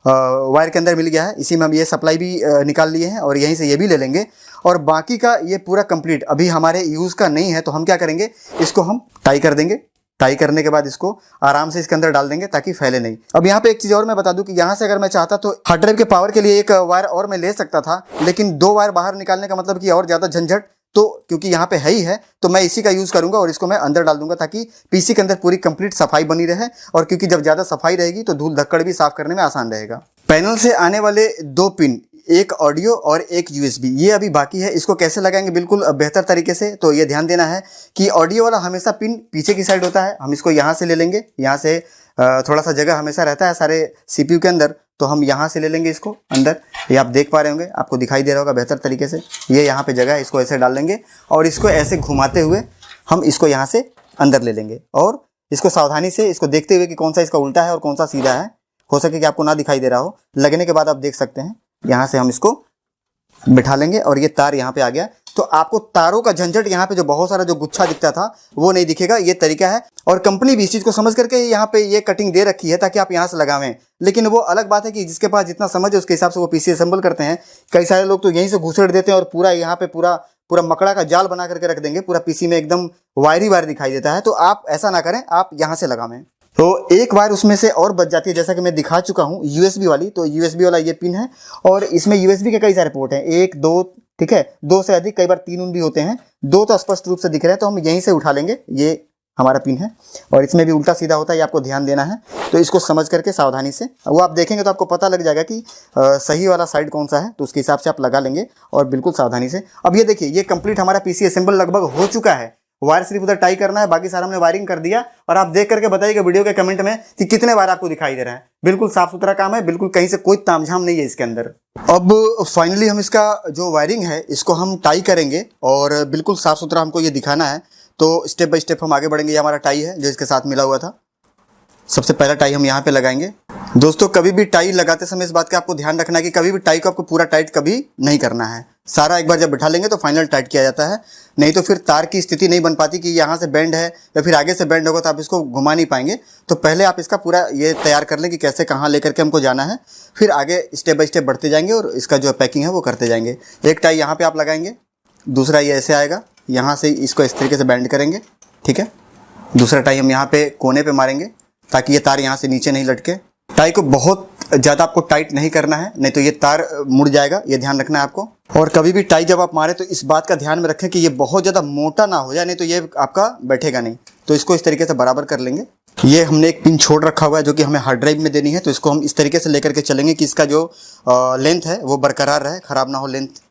वायर के अंदर मिल गया है, इसी में हम ये सप्लाई भी निकाल लिए हैं और यहीं से ये भी ले लेंगे। और बाकी का ये पूरा कंप्लीट अभी हमारे यूज़ का नहीं है, तो हम क्या करेंगे, इसको हम टाई कर देंगे। टाई करने के बाद इसको आराम से इसके अंदर डाल देंगे ताकि फैले नहीं। अब यहाँ पे एक चीज़ और मैं बता दूं कि यहाँ से अगर मैं चाहता तो हार्ड ड्राइव के पावर के लिए एक वायर और मैं ले सकता था, लेकिन 2 वायर बाहर निकालने का मतलब कि और ज़्यादा झंझट, तो क्योंकि यहाँ पे है ही है तो मैं इसी का यूज़ करूंगा और इसको मैं अंदर डाल दूंगा ताकि पीसी के अंदर पूरी कंप्लीट सफाई बनी रहे, और क्योंकि जब ज़्यादा सफाई रहेगी तो धूल धक्कड़ भी साफ करने में आसान रहेगा। पैनल से आने वाले 2 पिन, एक ऑडियो और एक USB, ये अभी बाकी है। इसको कैसे लगाएंगे बिल्कुल बेहतर तरीके से, तो ये ध्यान देना है कि ऑडियो वाला हमेशा पिन पीछे की साइड होता है, हम इसको यहाँ से ले लेंगे। यहाँ से थोड़ा सा जगह हमेशा रहता है सारे CPU के अंदर, तो हम यहाँ से ले लेंगे इसको अंदर। ये आप देख पा रहे होंगे, आपको दिखाई दे रहा होगा बेहतर तरीके से, ये यहाँ पे जगह है, इसको ऐसे डाल लेंगे और इसको ऐसे घुमाते हुए हम इसको यहाँ से अंदर ले लेंगे, और इसको सावधानी से इसको देखते हुए कि कौन सा इसका उल्टा है और कौन सा सीधा है, हो सके कि आपको ना दिखाई दे रहा हो। लगने के बाद आप देख सकते हैं, यहाँ से हम इसको बिठा लेंगे और ये तार यहाँ पे आ गया, तो आपको तारों का झंझट यहाँ पे जो बहुत सारा जो गुच्छा दिखता था वो नहीं दिखेगा। ये तरीका है, और कंपनी भी इस चीज़ को समझ करके यहाँ पे ये कटिंग दे रखी है ताकि आप यहाँ से लगावें। लेकिन वो अलग बात है कि जिसके पास जितना समझ है उसके हिसाब से वो पीसी असेंबल करते हैं। कई सारे लोग तो यहीं से घुसेड़ देते हैं और पूरा यहाँ पे पूरा मकड़ा का जाल बना करके रख देंगे, पूरा पीसी में एकदम वायरी वायर दिखाई देता है। तो आप ऐसा ना करें, आप यहाँ से लगावें। तो एक वायर उसमें से और बच जाती है, जैसा कि मैं दिखा चुका हूँ USB वाली। तो USB वाला ये पिन है, और इसमें USB के कई सारे पोर्ट हैं, 1 2, ठीक है, 2 से अधिक, कई बार 3 भी होते हैं। 2 तो स्पष्ट रूप से दिख रहे हैं, तो हम यहीं से उठा लेंगे। ये हमारा पिन है, और इसमें भी उल्टा सीधा होता है, ये आपको ध्यान देना है। तो इसको समझ करके सावधानी से, वो आप देखेंगे तो आपको पता लग जाएगा कि सही वाला साइड कौन सा है, तो उसके हिसाब से आप लगा लेंगे और बिल्कुल सावधानी से। अब ये देखिए, ये कंप्लीट हमारा पीसी असेंबल लगभग हो चुका है। वायर सिर्फ उधर टाई करना है, बाकी सारा हमने वायरिंग कर दिया। और आप देख करके बताइएगा वीडियो के कमेंट में कि कितने वायर आपको दिखाई दे रहे हैं। बिल्कुल साफ सुथरा काम है, बिल्कुल कहीं से कोई तामझाम नहीं है इसके अंदर। अब फाइनली हम इसका जो वायरिंग है इसको हम टाई करेंगे, और बिल्कुल साफ सुथरा हमको ये दिखाना है। तो स्टेप बाय स्टेप हम आगे बढ़ेंगे। ये हमारा टाई है जो इसके साथ मिला हुआ था। सबसे पहला टाई हम यहाँ पे लगाएंगे। दोस्तों, कभी भी टाई लगाते समय इस बात का आपको ध्यान रखना है कि कभी भी टाई को आपको पूरा टाइट कभी नहीं करना है। सारा एक बार जब बिठा लेंगे तो फाइनल टाइट किया जाता है, नहीं तो फिर तार की स्थिति नहीं बन पाती कि यहाँ से बेंड है या फिर आगे से बेंड होगा तो आप इसको घुमा नहीं पाएंगे। तो पहले आप इसका पूरा ये तैयार कर लें कि कैसे कहाँ लेकर के हमको जाना है, फिर आगे स्टेप बाय स्टेप बढ़ते जाएंगे और इसका जो पैकिंग है वो करते जाएंगे। एक टाई यहाँ पे आप लगाएंगे, दूसरा ये ऐसे आएगा, यहाँ से इसको इस तरीके से बेंड करेंगे, ठीक है। दूसरा टाई हम यहाँ पे कोने पे मारेंगे ताकि ये तार यहाँ से नीचे नहीं लटके। टाई को बहुत ज़्यादा आपको टाइट नहीं करना है, नहीं तो ये तार मुड़ जाएगा, ये ध्यान रखना है आपको। और कभी भी टाई जब आप मारे तो इस बात का ध्यान में रखें कि ये बहुत ज़्यादा मोटा ना हो जाए, नहीं तो ये आपका बैठेगा नहीं। तो इसको इस तरीके से बराबर कर लेंगे। ये हमने एक पिन छोड़ रखा हुआ है जो कि हमें हार्ड ड्राइव में देनी है, तो इसको हम इस तरीके से लेकर के चलेंगे कि इसका जो लेंथ है वो बरकरार रहे, ख़राब ना हो लेंथ।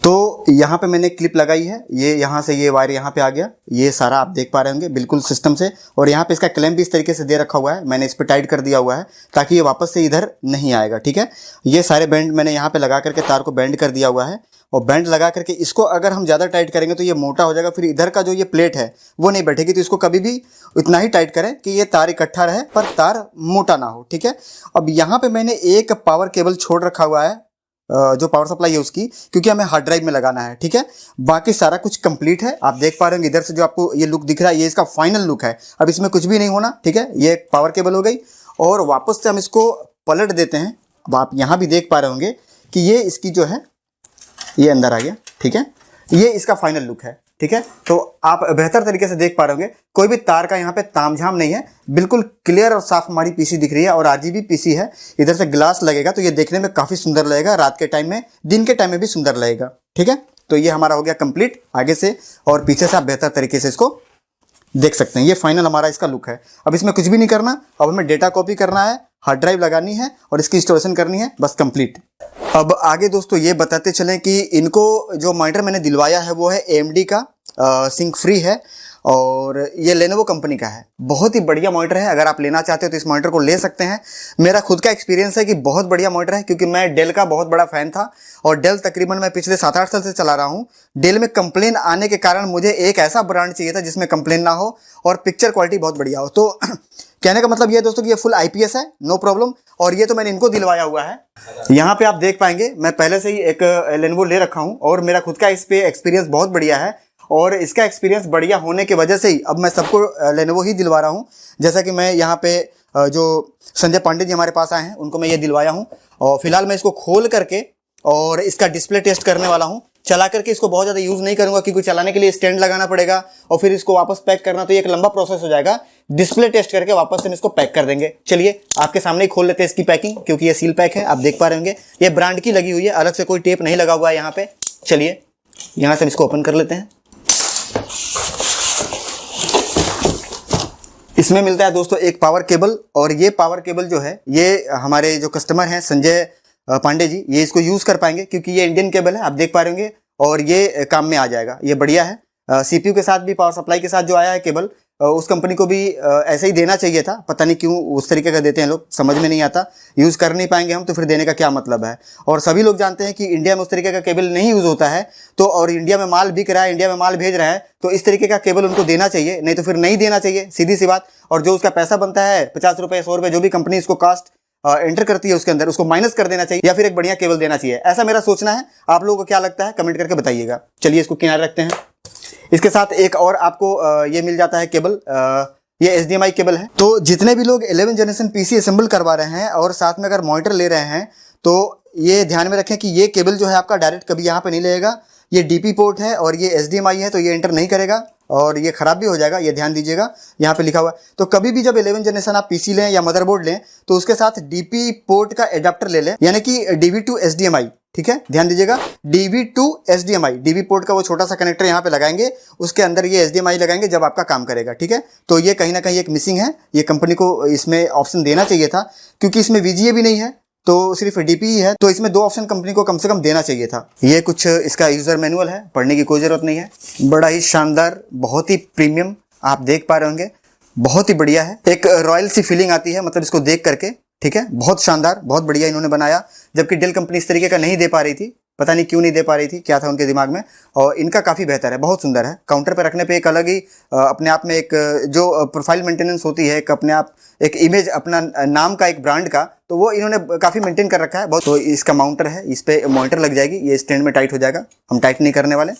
तो यहाँ पे मैंने क्लिप लगाई है, ये यहाँ से ये वायर यहाँ पे आ गया, ये सारा आप देख पा रहे होंगे बिल्कुल सिस्टम से। और यहाँ पे इसका क्लैंप भी इस तरीके से दे रखा हुआ है, मैंने इस पर टाइट कर दिया हुआ है ताकि ये वापस से इधर नहीं आएगा, ठीक है। ये सारे बैंड मैंने यहाँ पे लगा करके तार को बैंड कर दिया हुआ है, और बैंड लगा करके इसको अगर हम ज़्यादा टाइट करेंगे तो ये मोटा हो जाएगा, फिर इधर का जो ये प्लेट है वो नहीं बैठेगी। तो इसको कभी भी इतना ही टाइट करें कि ये तार इकट्ठा रहे पर तार मोटा ना हो, ठीक है। अब यहाँ पे मैंने एक पावर केबल छोड़ रखा हुआ है जो पावर सप्लाई है उसकी, क्योंकि हमें हार्ड ड्राइव में लगाना है। ठीक है, बाकी सारा कुछ कंप्लीट है। आप देख पा रहे होंगे इधर से जो आपको ये लुक दिख रहा है, ये इसका फाइनल लुक है। अब इसमें कुछ भी नहीं होना। ठीक है, ये एक पावर केबल हो गई और वापस से हम इसको पलट देते हैं। अब आप यहाँ भी देख पा रहे होंगे कि ये इसकी जो है ये अंदर आ गया। ठीक है, ये इसका फाइनल लुक है। ठीक है, तो आप बेहतर तरीके से देख पा रहे होंगे, कोई भी तार का यहाँ पे तामझाम नहीं है, बिल्कुल क्लियर और साफ हमारी पीसी दिख रही है और आरजीबी पीसी है। इधर से ग्लास लगेगा तो ये देखने में काफी सुंदर लगेगा, रात के टाइम में, दिन के टाइम में भी सुंदर लगेगा। ठीक है, तो ये हमारा हो गया कंप्लीट आगे से, और पीछे से आप बेहतर तरीके से इसको देख सकते हैं। ये फाइनल हमारा इसका लुक है। अब इसमें कुछ भी नहीं करना, अब हमें डेटा कॉपी करना है, हार्ड ड्राइव लगानी है और इसकी इंस्टॉलेशन करनी है, बस कंप्लीट। अब आगे दोस्तों ये बताते चलें कि इनको जो मॉनिटर मैंने दिलवाया है वो है AMD का, सिंक फ्री है और ये लेनोवो कंपनी का है। बहुत ही बढ़िया मॉनिटर है, अगर आप लेना चाहते हो तो इस मॉनिटर को ले सकते हैं। मेरा खुद का एक्सपीरियंस है कि बहुत बढ़िया मॉनिटर है, क्योंकि मैं डेल का बहुत बड़ा फैन था और डेल तकरीबन मैं पिछले 7-8 साल से चला रहा हूँ। डेल में कंप्लेन आने के कारण मुझे एक ऐसा ब्रांड चाहिए था जिसमें कंप्लेन ना हो और पिक्चर क्वालिटी बहुत बढ़िया हो। तो कहने का मतलब ये है दोस्तों कि ये फुल IPS है, नो प्रॉब्लम। और ये तो मैंने इनको दिलवाया हुआ है। यहाँ पे आप देख पाएंगे मैं पहले से ही एक लेनोवो ले रखा हूँ और मेरा खुद का इस पे एक्सपीरियंस बहुत बढ़िया है। और इसका एक्सपीरियंस बढ़िया होने की वजह से ही अब मैं सबको लेनोवो ही दिलवा रहा हूँ। जैसा कि मैं यहाँ पे जो संजय पांडे जी हमारे पास आए हैं उनको मैं ये दिलवाया हूँ, और फिलहाल मैं इसको खोल करके और इसका डिस्प्ले टेस्ट करने वाला हूँ। चला करके इसको बहुत ज़्यादा यूज़ नहीं करूँगा, क्योंकि चलाने के लिए स्टैंड लगाना पड़ेगा और फिर इसको वापस पैक करना, तो ये एक लंबा प्रोसेस हो जाएगा। डिस्प्ले टेस्ट करके वापस से इसको पैक कर देंगे। चलिए आपके सामने ही खोल लेते हैं इसकी पैकिंग, क्योंकि ये सील पैक है, आप देख पा रहे होंगे। ये ब्रांड की लगी हुई है, अलग से कोई टेप नहीं लगा हुआ है यहाँ पे। चलिए यहाँ से हम इसको ओपन कर लेते हैं। इसमें मिलता है दोस्तों एक पावर केबल, और ये पावर केबल जो है ये हमारे जो कस्टमर हैं संजय पांडे जी, ये इसको यूज़ कर पाएंगे, क्योंकि ये इंडियन केबल है, आप देख पा रहे होंगे, और ये काम में आ जाएगा। ये बढ़िया है। CPU के साथ भी, पावर सप्लाई के साथ जो आया है केबल, उस कंपनी को भी ऐसे ही देना चाहिए था। पता नहीं क्यों उस तरीके का देते हैं लोग, समझ में नहीं आता। यूज़ कर नहीं पाएंगे हम तो फिर देने का क्या मतलब है। और सभी लोग जानते हैं कि इंडिया में उस तरीके का केबल नहीं यूज़ होता है, तो और इंडिया में माल बिक रहा है, इंडिया में माल भेज रहा है, तो इस तरीके का केबल उनको देना चाहिए, नहीं तो फिर नहीं देना चाहिए, सीधी सी बात। और जो उसका पैसा बनता है 50 रुपये 100 रुपये, जो भी कंपनी इसको कास्ट एंटर करती है उसके अंदर, उसको माइनस कर देना चाहिए, या फिर एक बढ़िया केबल देना चाहिए। ऐसा मेरा सोचना है। आप लोगों को क्या लगता है कमेंट करके बताइएगा। चलिए इसको किनारे रखते हैं। इसके साथ एक और आपको ये मिल जाता है केबल, ये HDMI केबल है। तो जितने भी लोग 11 जनरेशन PC असेंबल करवा रहे हैं और साथ में अगर मॉनिटर ले रहे हैं, तो ये ध्यान में रखें कि ये केबल जो है आपका डायरेक्ट कभी यहाँ पे नहीं लगेगा। ये DP पोर्ट है और ये HDMI है, तो ये एंटर नहीं करेगा और ये खराब भी हो जाएगा, ये ध्यान दीजिएगा, यहाँ पे लिखा हुआ है। तो कभी भी जब 11 जनरेशन आप PC लें या मदरबोर्ड लें, तो उसके साथ DP पोर्ट का एडाप्टर ले लें, यानी कि DV to HDMI। ठीक है, ध्यान दीजिएगा, DV to HDMI, DV port का वो छोटा सा कनेक्टर यहाँ पे लगाएंगे, उसके अंदर ये HDMI लगाएंगे जब आपका काम करेगा। ठीक है, तो ये कहीं ना कहीं एक मिसिंग है, ये कंपनी को इसमें ऑप्शन देना चाहिए था, क्योंकि इसमें VGA भी नहीं है, तो सिर्फ DP ही है, तो इसमें 2 ऑप्शन कंपनी को कम से कम देना चाहिए था। ये कुछ इसका यूजर मैनुअल है, पढ़ने की कोई जरूरत नहीं है। बड़ा ही शानदार, बहुत ही प्रीमियम, आप देख पा रहे होंगे, बहुत ही बढ़िया है। एक रॉयल सी फीलिंग आती है मतलब इसको देख करके। ठीक है, बहुत शानदार, बहुत बढ़िया इन्होंने बनाया, जबकि डेल कंपनी इस तरीके का नहीं दे पा रही थी। पता नहीं क्यों नहीं दे पा रही थी, क्या था उनके दिमाग में। और इनका काफ़ी बेहतर है, बहुत सुंदर है। काउंटर पर रखने पे एक अलग ही अपने आप में एक जो प्रोफाइल मेंटेनेंस होती है, एक अपने आप एक इमेज, अपना नाम का, एक ब्रांड का, तो वो इन्होंने काफ़ी मेंटेन कर रखा है बहुत। तो इसका माउंटर है, इस पर मॉनिटर लग जाएगी, ये स्टैंड में टाइट हो जाएगा, हम टाइट नहीं करने वाले।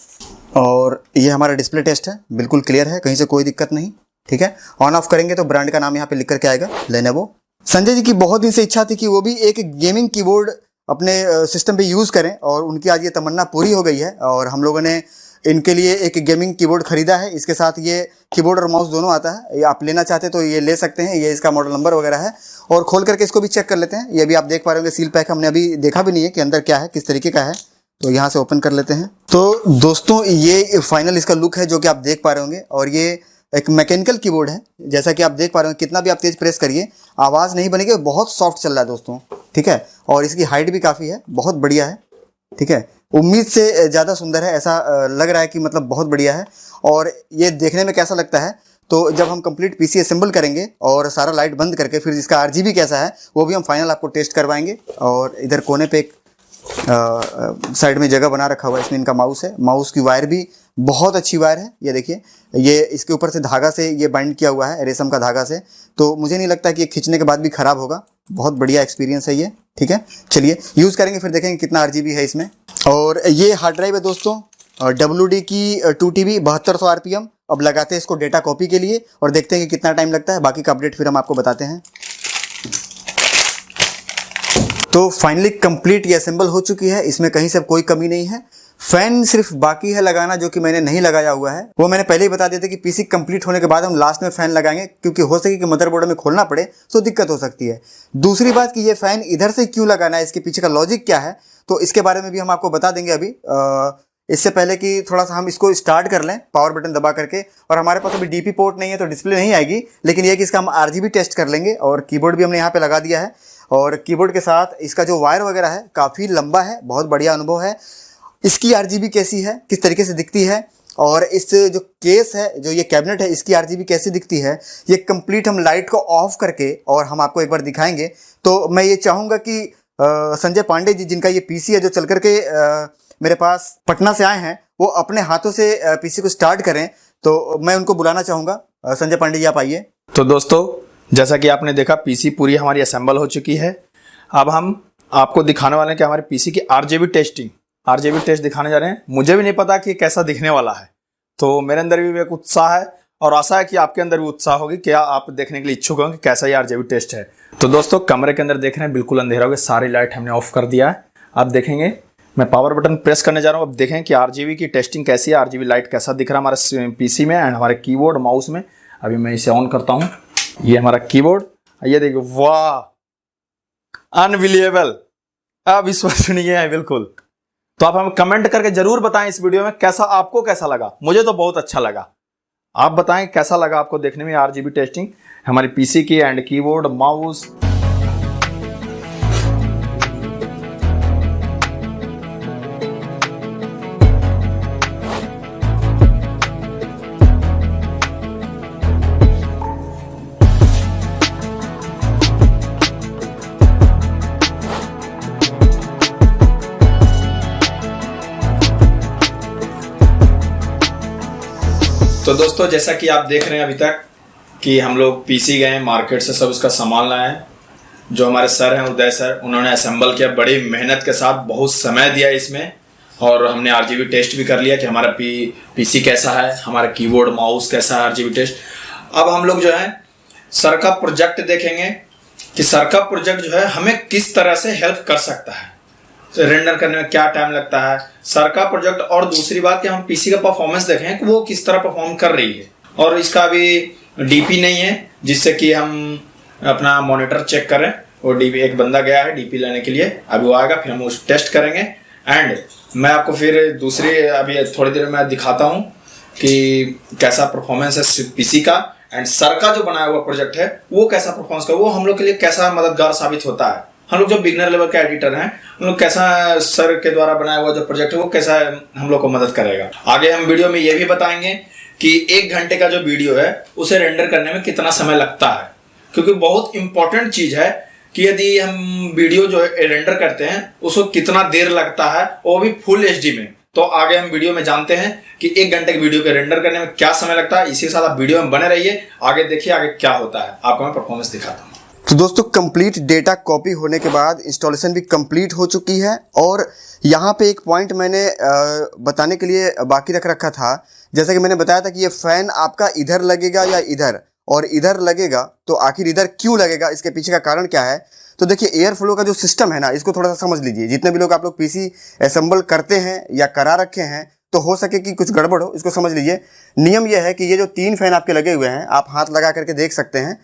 और ये हमारा डिस्प्ले टेस्ट है, बिल्कुल क्लियर है, कहीं से कोई दिक्कत नहीं। ठीक है, ऑन ऑफ करेंगे तो ब्रांड का नाम यहाँ पे लिख करके आएगा, लेनोवो। संजय जी की बहुत दिन से इच्छा थी कि वो भी एक गेमिंग कीबोर्ड अपने सिस्टम पे यूज़ करें, और उनकी आज ये तमन्ना पूरी हो गई है। और हम लोगों ने इनके लिए एक गेमिंग कीबोर्ड खरीदा है। इसके साथ ये कीबोर्ड और माउस दोनों आता है, ये आप लेना चाहते तो ये ले सकते हैं, ये इसका मॉडल नंबर वगैरह है। और खोल करके इसको भी चेक कर लेते हैं। ये भी आप देख पा रहे होंगे सील पैक, हमने अभी देखा भी नहीं है कि अंदर क्या है, किस तरीके का है। तो यहाँ से ओपन कर लेते हैं। तो दोस्तों ये फाइनल इसका लुक है जो कि आप देख पा रहे होंगे, और ये एक मैकेनिकल कीबोर्ड है, जैसा कि आप देख पा रहे हो। कितना भी आप तेज प्रेस करिए आवाज़ नहीं बनेगी, बहुत सॉफ्ट चल रहा है दोस्तों। ठीक है, और इसकी हाइट भी काफ़ी है, बहुत बढ़िया है। ठीक है, उम्मीद से ज़्यादा सुंदर है, ऐसा लग रहा है कि मतलब बहुत बढ़िया है। और ये देखने में कैसा लगता है, तो जब हम कंप्लीट PC असेंबल करेंगे और सारा लाइट बंद करके फिर इसका RGB कैसा है वो भी हम फाइनल आपको टेस्ट करवाएंगे। और इधर कोने पे एक साइड में जगह बना रखा हुआ है, इसमें इनका माउस है। माउस की वायर भी बहुत अच्छी वायर है, ये देखिए, ये इसके ऊपर से धागा से ये बाइंड किया हुआ है, रेशम का धागा से। तो मुझे नहीं लगता कि ये खींचने के बाद भी ख़राब होगा, बहुत बढ़िया एक्सपीरियंस है ये। ठीक है, चलिए यूज़ करेंगे, फिर देखेंगे कितना RGB है इसमें। और ये हार्ड ड्राइव है दोस्तों, WD की 2 TB 7200 RPM। अब लगाते हैं इसको डेटा कॉपी के लिए और देखते हैं कि कितना टाइम लगता है। बाकी का अपडेट फिर हम आपको बताते हैं। तो फाइनली कंप्लीट ये असेंबल हो चुकी है, इसमें कहीं से कोई कमी नहीं है। फैन सिर्फ बाकी है लगाना, जो कि मैंने नहीं लगाया हुआ है। वो मैंने पहले ही बता दिया था कि पीसी कंप्लीट होने के बाद हम लास्ट में फैन लगाएंगे, क्योंकि हो सके कि मदरबोर्ड में खोलना पड़े तो दिक्कत हो सकती है। दूसरी बात कि ये फैन इधर से क्यों लगाना है, इसके पीछे का लॉजिक क्या है, तो इसके बारे में भी हम आपको बता देंगे अभी। इससे पहले कि थोड़ा सा हम इसको स्टार्ट कर लें पावर बटन दबा करके। और हमारे पास अभी DP पोर्ट नहीं है तो डिस्प्ले नहीं आएगी, लेकिन यह कि इसका हम RGB टेस्ट कर लेंगे। और कीबोर्ड भी हमने यहाँ पे लगा दिया है, और कीबोर्ड के साथ इसका जो वायर वगैरह है काफ़ी लंबा है, बहुत बढ़िया अनुभव है। इसकी RGB कैसी है, किस तरीके से दिखती है, और इस जो केस है, जो ये कैबिनेट है, इसकी RGB कैसी दिखती है, ये कंप्लीट हम लाइट को ऑफ करके और हम आपको एक बार दिखाएंगे। तो मैं ये चाहूँगा कि संजय पांडे जी, जिनका ये PC है, जो चल करके मेरे पास पटना से आए हैं, वो अपने हाथों से PC को स्टार्ट करें। तो मैं उनको बुलाना चाहूँगा। संजय पांडे जी, आप आइए। तो दोस्तों, जैसा कि आपने देखा, PC पूरी हमारी असेंबल हो चुकी है। अब हम आपको दिखाने वाले हैं कि हमारे PC की RGB टेस्ट दिखाने जा रहे हैं। मुझे भी नहीं पता कि कैसा दिखने वाला है, तो मेरे अंदर भी एक उत्साह है और आशा है कि आपके अंदर भी उत्साह होगी, क्या आप देखने के लिए इच्छुक होंगे कि कैसा ये RGB टेस्ट है। तो दोस्तों, कमरे के अंदर देख रहे हैं बिल्कुल अंधेरा हो गया, सारी लाइट हमने ऑफ कर दिया है। आप देखेंगे, मैं पावर बटन प्रेस करने जा रहा हूँ। अब देखें कि RGB की टेस्टिंग कैसी है, RGB लाइट कैसा दिख रहा है हमारे PC में एंड हमारे कीबोर्ड माउस में। अभी मैं इसे ऑन करता हूँ। ये हमारा कीबोर्ड, ये देखिए, वाह, अनबिलीवेबल, अविश्वसनीय है बिल्कुल। तो आप हमें कमेंट करके जरूर बताएं इस वीडियो में आपको कैसा लगा। मुझे तो बहुत अच्छा लगा, आप बताएं कैसा लगा आपको देखने में RGB टेस्टिंग हमारी PC की एंड कीबोर्ड माउस। तो दोस्तों, जैसा कि आप देख रहे हैं अभी तक कि हम लोग PC गए मार्केट से, सब उसका सामान लाए हैं। जो हमारे सर हैं, उदय सर, उन्होंने असेंबल किया बड़ी मेहनत के साथ, बहुत समय दिया इसमें। और हमने RGB टेस्ट भी कर लिया कि हमारा PC कैसा है, हमारा कीबोर्ड माउस कैसा है, RGB टेस्ट। अब हम लोग जो है सर का प्रोजेक्ट देखेंगे कि सर का प्रोजेक्ट जो है हमें किस तरह से हेल्प कर सकता है, रेंडर करने में क्या टाइम लगता है सर का प्रोजेक्ट। और दूसरी बात कि हम PC का परफॉर्मेंस देखें कि वो किस तरह परफॉर्म कर रही है। और इसका अभी DP नहीं है, जिससे कि हम अपना मॉनिटर चेक करें। और DP, एक बंदा गया है DP लेने के लिए, अभी वो आएगा, फिर हम उस टेस्ट करेंगे। एंड मैं आपको फिर दूसरी अभी थोड़ी देर में दिखाता हूँ कि कैसा परफॉर्मेंस है PC का, एंड सर का जो बनाया हुआ प्रोजेक्ट है वो कैसा परफॉर्मेंस का, वो हम लोग के लिए कैसा मददगार साबित होता है। हम लोग जो बिगनर लेवल के एडिटर हैं, हम लोग कैसा सर के द्वारा बनाया हुआ जो प्रोजेक्ट है वो कैसा हम लोग को मदद करेगा। आगे हम वीडियो में ये भी बताएंगे कि 1 घंटे का जो वीडियो है उसे रेंडर करने में कितना समय लगता है, क्योंकि बहुत इंपॉर्टेंट चीज है कि यदि हम वीडियो जो रेंडर करते हैं उसको कितना देर लगता है, वो भी फुल HD में। तो आगे हम वीडियो में जानते हैं कि 1 घंटे की वीडियो के रेंडर करने में क्या समय लगता है। इसी के साथ आप वीडियो में बने रहिए, आगे देखिए आगे क्या होता है, आपको मैं परफॉर्मेंस दिखाता हूँ। तो दोस्तों, कंप्लीट डेटा कॉपी होने के बाद इंस्टॉलेशन भी कंप्लीट हो चुकी है। और यहाँ पे एक पॉइंट मैंने बताने के लिए बाकी रख रखा था। जैसा कि मैंने बताया था कि ये फैन आपका इधर लगेगा या इधर, और इधर लगेगा, तो आखिर इधर क्यों लगेगा, इसके पीछे का कारण क्या है। तो देखिए, एयर फ्लो का जो सिस्टम है ना, इसको थोड़ा सा समझ लीजिए। जितने भी लोग आप लोग PC असेंबल करते हैं या करा रखे हैं, तो हो सके कि कुछ गड़बड़ हो, इसको समझ लीजिए। नियम यह है कि ये जो 3 फैन आपके लगे हुए हैं, आप हाथ लगा करके देख सकते हैं।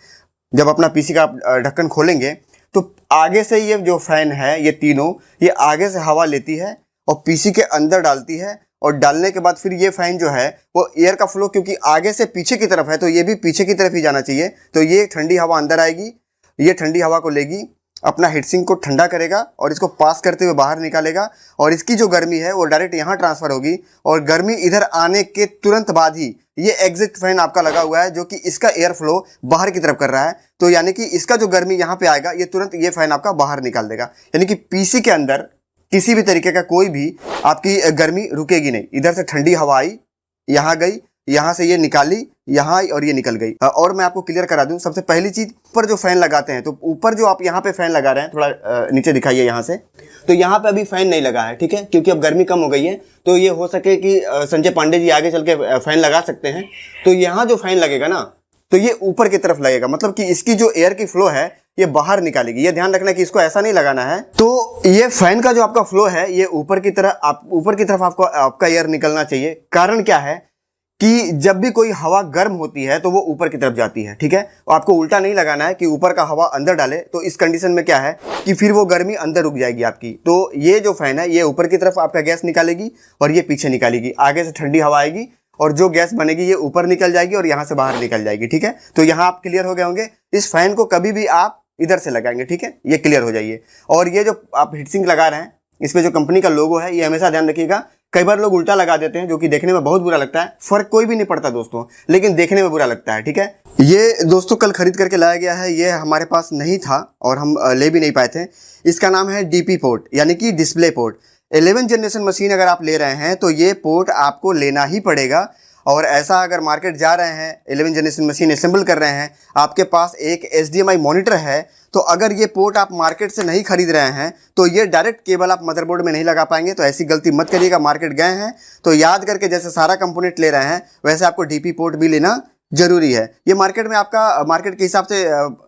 जब अपना PC का आप ढक्कन खोलेंगे तो आगे से ये जो फैन है, ये तीनों, ये आगे से हवा लेती है और PC के अंदर डालती है। और डालने के बाद फिर ये फैन जो है वो एयर का फ्लो, क्योंकि आगे से पीछे की तरफ है तो ये भी पीछे की तरफ ही जाना चाहिए। तो ये ठंडी हवा अंदर आएगी, ये ठंडी हवा को लेगी, अपना हीटसिंक को ठंडा करेगा और इसको पास करते हुए बाहर निकालेगा। और इसकी जो गर्मी है वो डायरेक्ट यहाँ ट्रांसफर होगी, और गर्मी इधर आने के तुरंत बाद ही ये एग्जिट फैन आपका लगा हुआ है, जो कि इसका एयर फ्लो बाहर की तरफ कर रहा है। तो यानी कि इसका जो गर्मी यहाँ पे आएगा, ये तुरंत ये फैन आपका बाहर निकाल देगा। यानी कि PC के अंदर किसी भी तरीके का कोई भी आपकी गर्मी रुकेगी नहीं। इधर से ठंडी हवा आई, यहाँ गई, यहाँ से ये निकाली, यहाँ और ये निकल गई। और मैं आपको क्लियर करा दूं, सबसे पहली चीज ऊपर जो फैन लगाते हैं, तो ऊपर जो आप यहाँ पे फैन लगा रहे हैं, थोड़ा नीचे दिखाइए यहाँ से, तो यहाँ पे अभी फैन नहीं लगा है, ठीक है, क्योंकि अब गर्मी कम हो गई है। तो ये हो सके कि संजय पांडे जी आगे चल के फैन लगा सकते हैं। तो यहाँ जो फैन लगेगा ना, तो ये ऊपर की तरफ लगेगा, मतलब कि इसकी जो एयर की फ्लो है ये बाहर निकालेगी। ये ध्यान रखना कि इसको ऐसा नहीं लगाना है। तो ये फैन का जो आपका फ्लो है ये ऊपर की तरफ आपको आपका एयर निकलना चाहिए। कारण क्या है कि जब भी कोई हवा गर्म होती है तो वो ऊपर की तरफ जाती है, ठीक है। और आपको उल्टा नहीं लगाना है कि ऊपर का हवा अंदर डाले, तो इस कंडीशन में क्या है कि फिर वो गर्मी अंदर रुक जाएगी आपकी। तो ये जो फैन है ये ऊपर की तरफ आपका गैस निकालेगी और ये पीछे निकालेगी। आगे से ठंडी हवा आएगी और जो गैस बनेगी ये ऊपर निकल जाएगी और यहाँ से बाहर निकल जाएगी, ठीक है। तो यहाँ आप क्लियर हो गए होंगे। इस फैन को कभी भी आप इधर से लगाएंगे, ठीक है, ये क्लियर हो जाइए। और ये जो आप हीटसिंक लगा रहे हैं, इसमें जो कंपनी का लोगो है ये हमेशा ध्यान रखिएगा। कई बार लोग उल्टा लगा देते हैं जो कि देखने में बहुत बुरा लगता है। फर्क कोई भी नहीं पड़ता दोस्तों, लेकिन देखने में बुरा लगता है, ठीक है। ये दोस्तों कल खरीद करके लाया गया है, ये हमारे पास नहीं था और हम ले भी नहीं पाए थे। इसका नाम है डीपी पोर्ट, यानी कि डिस्प्ले पोर्ट। 11 जनरेशन मशीन अगर आप ले रहे हैं तो ये पोर्ट आपको लेना ही पड़ेगा। और ऐसा अगर मार्केट जा रहे हैं, 11 जनरेशन मशीन असेंबल कर रहे हैं, आपके पास एक HDMI मॉनिटर है, तो अगर ये पोर्ट आप मार्केट से नहीं खरीद रहे हैं तो ये डायरेक्ट केबल आप मदरबोर्ड में नहीं लगा पाएंगे। तो ऐसी गलती मत करिएगा। मार्केट गए हैं तो याद करके जैसे सारा कंपोनेंट ले रहे हैं वैसे आपको डीपी पोर्ट भी लेना जरूरी है। ये मार्केट में आपका मार्केट के हिसाब से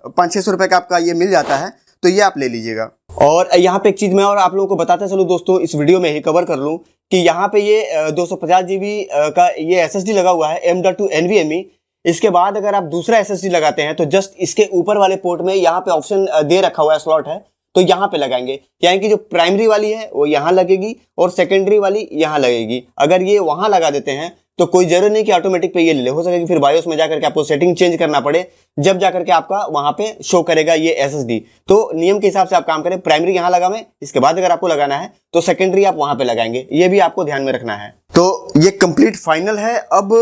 500-600 रुपये का आपका ये मिल जाता है, तो ये आप ले लीजिएगा। और यहाँ पे एक चीज़ मैं और आप लोगों को बताता चलूँ दोस्तों, इस वीडियो में ही कवर कर लूँ कि यहाँ पे ये 250 GB का ये SSD लगा हुआ है M.2 NVMe। इसके बाद अगर आप दूसरा SSD लगाते हैं तो जस्ट इसके ऊपर वाले पोर्ट में यहाँ पे ऑप्शन दे रखा हुआ है, स्लॉट है, तो यहाँ पे लगाएंगे। यानी कि जो प्राइमरी वाली है वो यहाँ लगेगी और सेकेंडरी वाली यहाँ लगेगी। अगर ये वहाँ लगा देते हैं तो कोई जरूरी नहीं कि ऑटोमेटिक पे ये ले, हो सके कि फिर बायोस में जाकर के आपको सेटिंग चेंज करना पड़े, जब जाकर के आपका वहां पे शो करेगा ये SSD। तो नियम के हिसाब से आप काम करें, प्राइमरी यहाँ लगावें, इसके बाद अगर आपको लगाना है तो सेकेंडरी आप वहां पे लगाएंगे। ये भी आपको ध्यान में रखना है। तो ये कंप्लीट फाइनल है। अब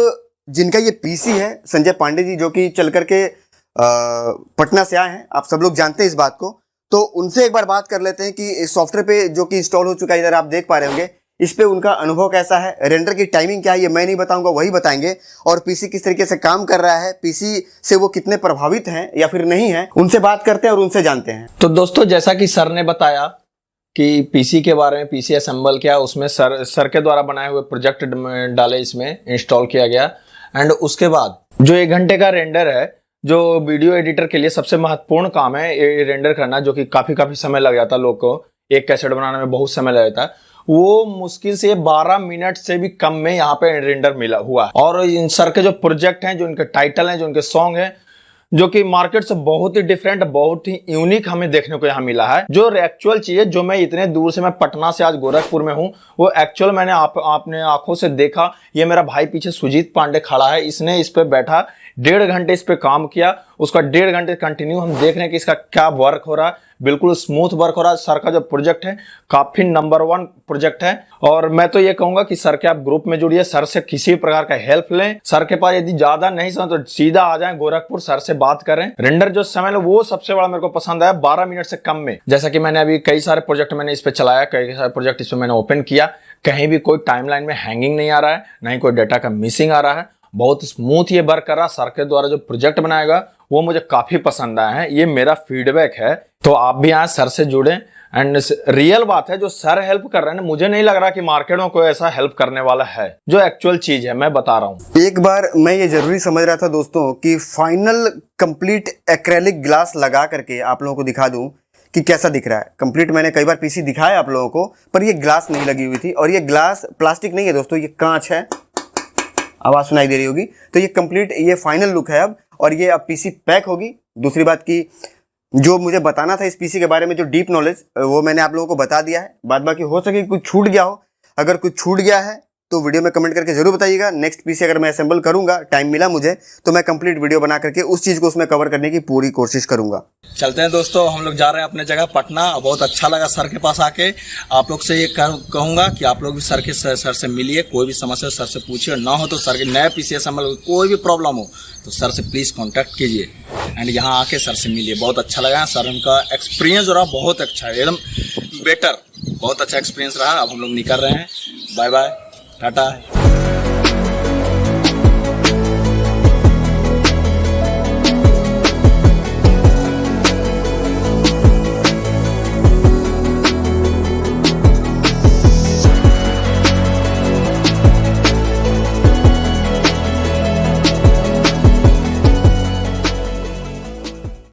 जिनका ये पीसी है, संजय पांडे जी जो कि चल करके पटना से आए हैं, आप सब लोग जानते हैं इस बात को, तो उनसे एक बार बात कर लेते हैं कि इस सॉफ्टवेयर पे जो कि इंस्टॉल हो चुका है, इधर आप देख पा रहे होंगे, इस पे उनका अनुभव कैसा है, रेंडर की टाइमिंग क्या है, ये मैं नहीं बताऊंगा, वही बताएंगे। और पीसी किस तरीके से काम कर रहा है, पीसी से वो कितने प्रभावित हैं या फिर नहीं है, उनसे बात करते हैं और उनसे जानते हैं। तो दोस्तों जैसा कि सर ने बताया कि पीसी के बारे में, पीसी असेंबल किया, उसमें सर के द्वारा बनाए हुए प्रोजेक्ट डाले, इसमें इंस्टॉल किया गया। एंड उसके बाद जो 1 घंटे का रेंडर है, जो वीडियो एडिटर के लिए सबसे महत्वपूर्ण काम है ये रेंडर करना, जो कि काफी समय लग जाता है लोग को, एक कैसेट बनाने में बहुत समय लग जाता है, वो मुश्किल से 12 मिनट से भी कम में यहाँ पे रेंडर मिला हुआ। और इन सर के जो प्रोजेक्ट हैं, जो इनके टाइटल हैं, जो इनके सॉन्ग हैं, जो कि मार्केट से बहुत ही डिफरेंट, बहुत ही यूनिक हमें देखने को यहाँ मिला है। जो एक्चुअल चीज, जो मैं इतने दूर से, मैं पटना से आज गोरखपुर में हूँ, वो एक्चुअल मैंने आपने आंखों से देखा। ये मेरा भाई पीछे सुजीत पांडे खड़ा है, इसने इस पे बैठा 1.5 घंटे इस पे काम किया। उसका 1.5 घंटे कंटिन्यू हम देख रहे हैं कि इसका क्या वर्क हो रहा है, बिल्कुल स्मूथ वर्क हो रहा है। सर का जो प्रोजेक्ट है काफी नंबर 1 प्रोजेक्ट है। और मैं तो ये कहूंगा कि सर के आप ग्रुप में जुड़िए, सर से किसी प्रकार का हेल्प लें। सर के पास यदि ज्यादा नहीं समझ तो सीधा आ जाएं गोरखपुर, सर से बात करें। रेंडर जो समय लो वो सबसे बड़ा मेरे को पसंद आया, 12 मिनट से कम में। जैसा कि मैंने अभी कई सारे प्रोजेक्ट मैंने इस पे चलाया, कई सारे प्रोजेक्ट इस पे मैंने ओपन किया, कहीं भी कोई टाइमलाइन में हैंगिंग नहीं आ रहा है, नहीं कोई डेटा का मिसिंग आ रहा है, बहुत स्मूथ ये वर्क कर रहा। सर के द्वारा जो प्रोजेक्ट बनाएगा वो मुझे काफी पसंद आया है, ये मेरा फीडबैक है। तो आप भी यहाँ सर से जुड़े। एंड रियल बात है, जो सर हेल्प कर रहे हैं, मुझे नहीं लग रहा कि मार्केट में कोई ऐसा हेल्प करने वाला है। जो एक्चुअल चीज है मैं बता रहा हूँ। एक बार मैं ये जरूरी समझ रहा था दोस्तों कि फाइनल कंप्लीट एक्रेलिक ग्लास लगा करके आप लोगों को दिखा दूं कि कैसा दिख रहा है। कंप्लीट मैंने कई बार पीसी दिखाया आप लोगों को, पर ये ग्लास नहीं लगी हुई थी। और ये ग्लास प्लास्टिक नहीं है दोस्तों, ये कांच है। आवाज सुनाई दे रही होगी। तो ये कंप्लीट ये फाइनल लुक है अब, और ये अब पीसी पैक होगी। दूसरी बात की जो मुझे बताना था इस पीसी के बारे में, जो डीप नॉलेज, वो मैंने आप लोगों को बता दिया है। बाद बाकी हो सके कुछ छूट गया हो, अगर कुछ छूट गया है तो वीडियो में कमेंट करके जरूर बताइएगा। नेक्स्ट पीसी अगर मैं असेंबल करूंगा, टाइम मिला मुझे, तो मैं कंप्लीट वीडियो बना करके उस चीज को उसमें कवर करने की पूरी कोशिश करूंगा। चलते हैं दोस्तों, हम लोग जा रहे हैं अपने जगह पटना। बहुत अच्छा लगा सर के पास आके। आप लोग से ये कहूंगा कि आप लोग भी सर से मिलिए, कोई भी समस्या सर से पूछिए, ना हो तो सर के नए पीसी असेंबल कोई भी प्रॉब्लम हो तो सर से प्लीज कॉन्टैक्ट कीजिए। एंड यहाँ आके सर से मिलिए, बहुत अच्छा लगा। सर उनका एक्सपीरियंस रहा बहुत अच्छा है, एकदम बेटर, बहुत अच्छा एक्सपीरियंस रहा। अब हम लोग निकल रहे हैं, बाय बाय, टाटा।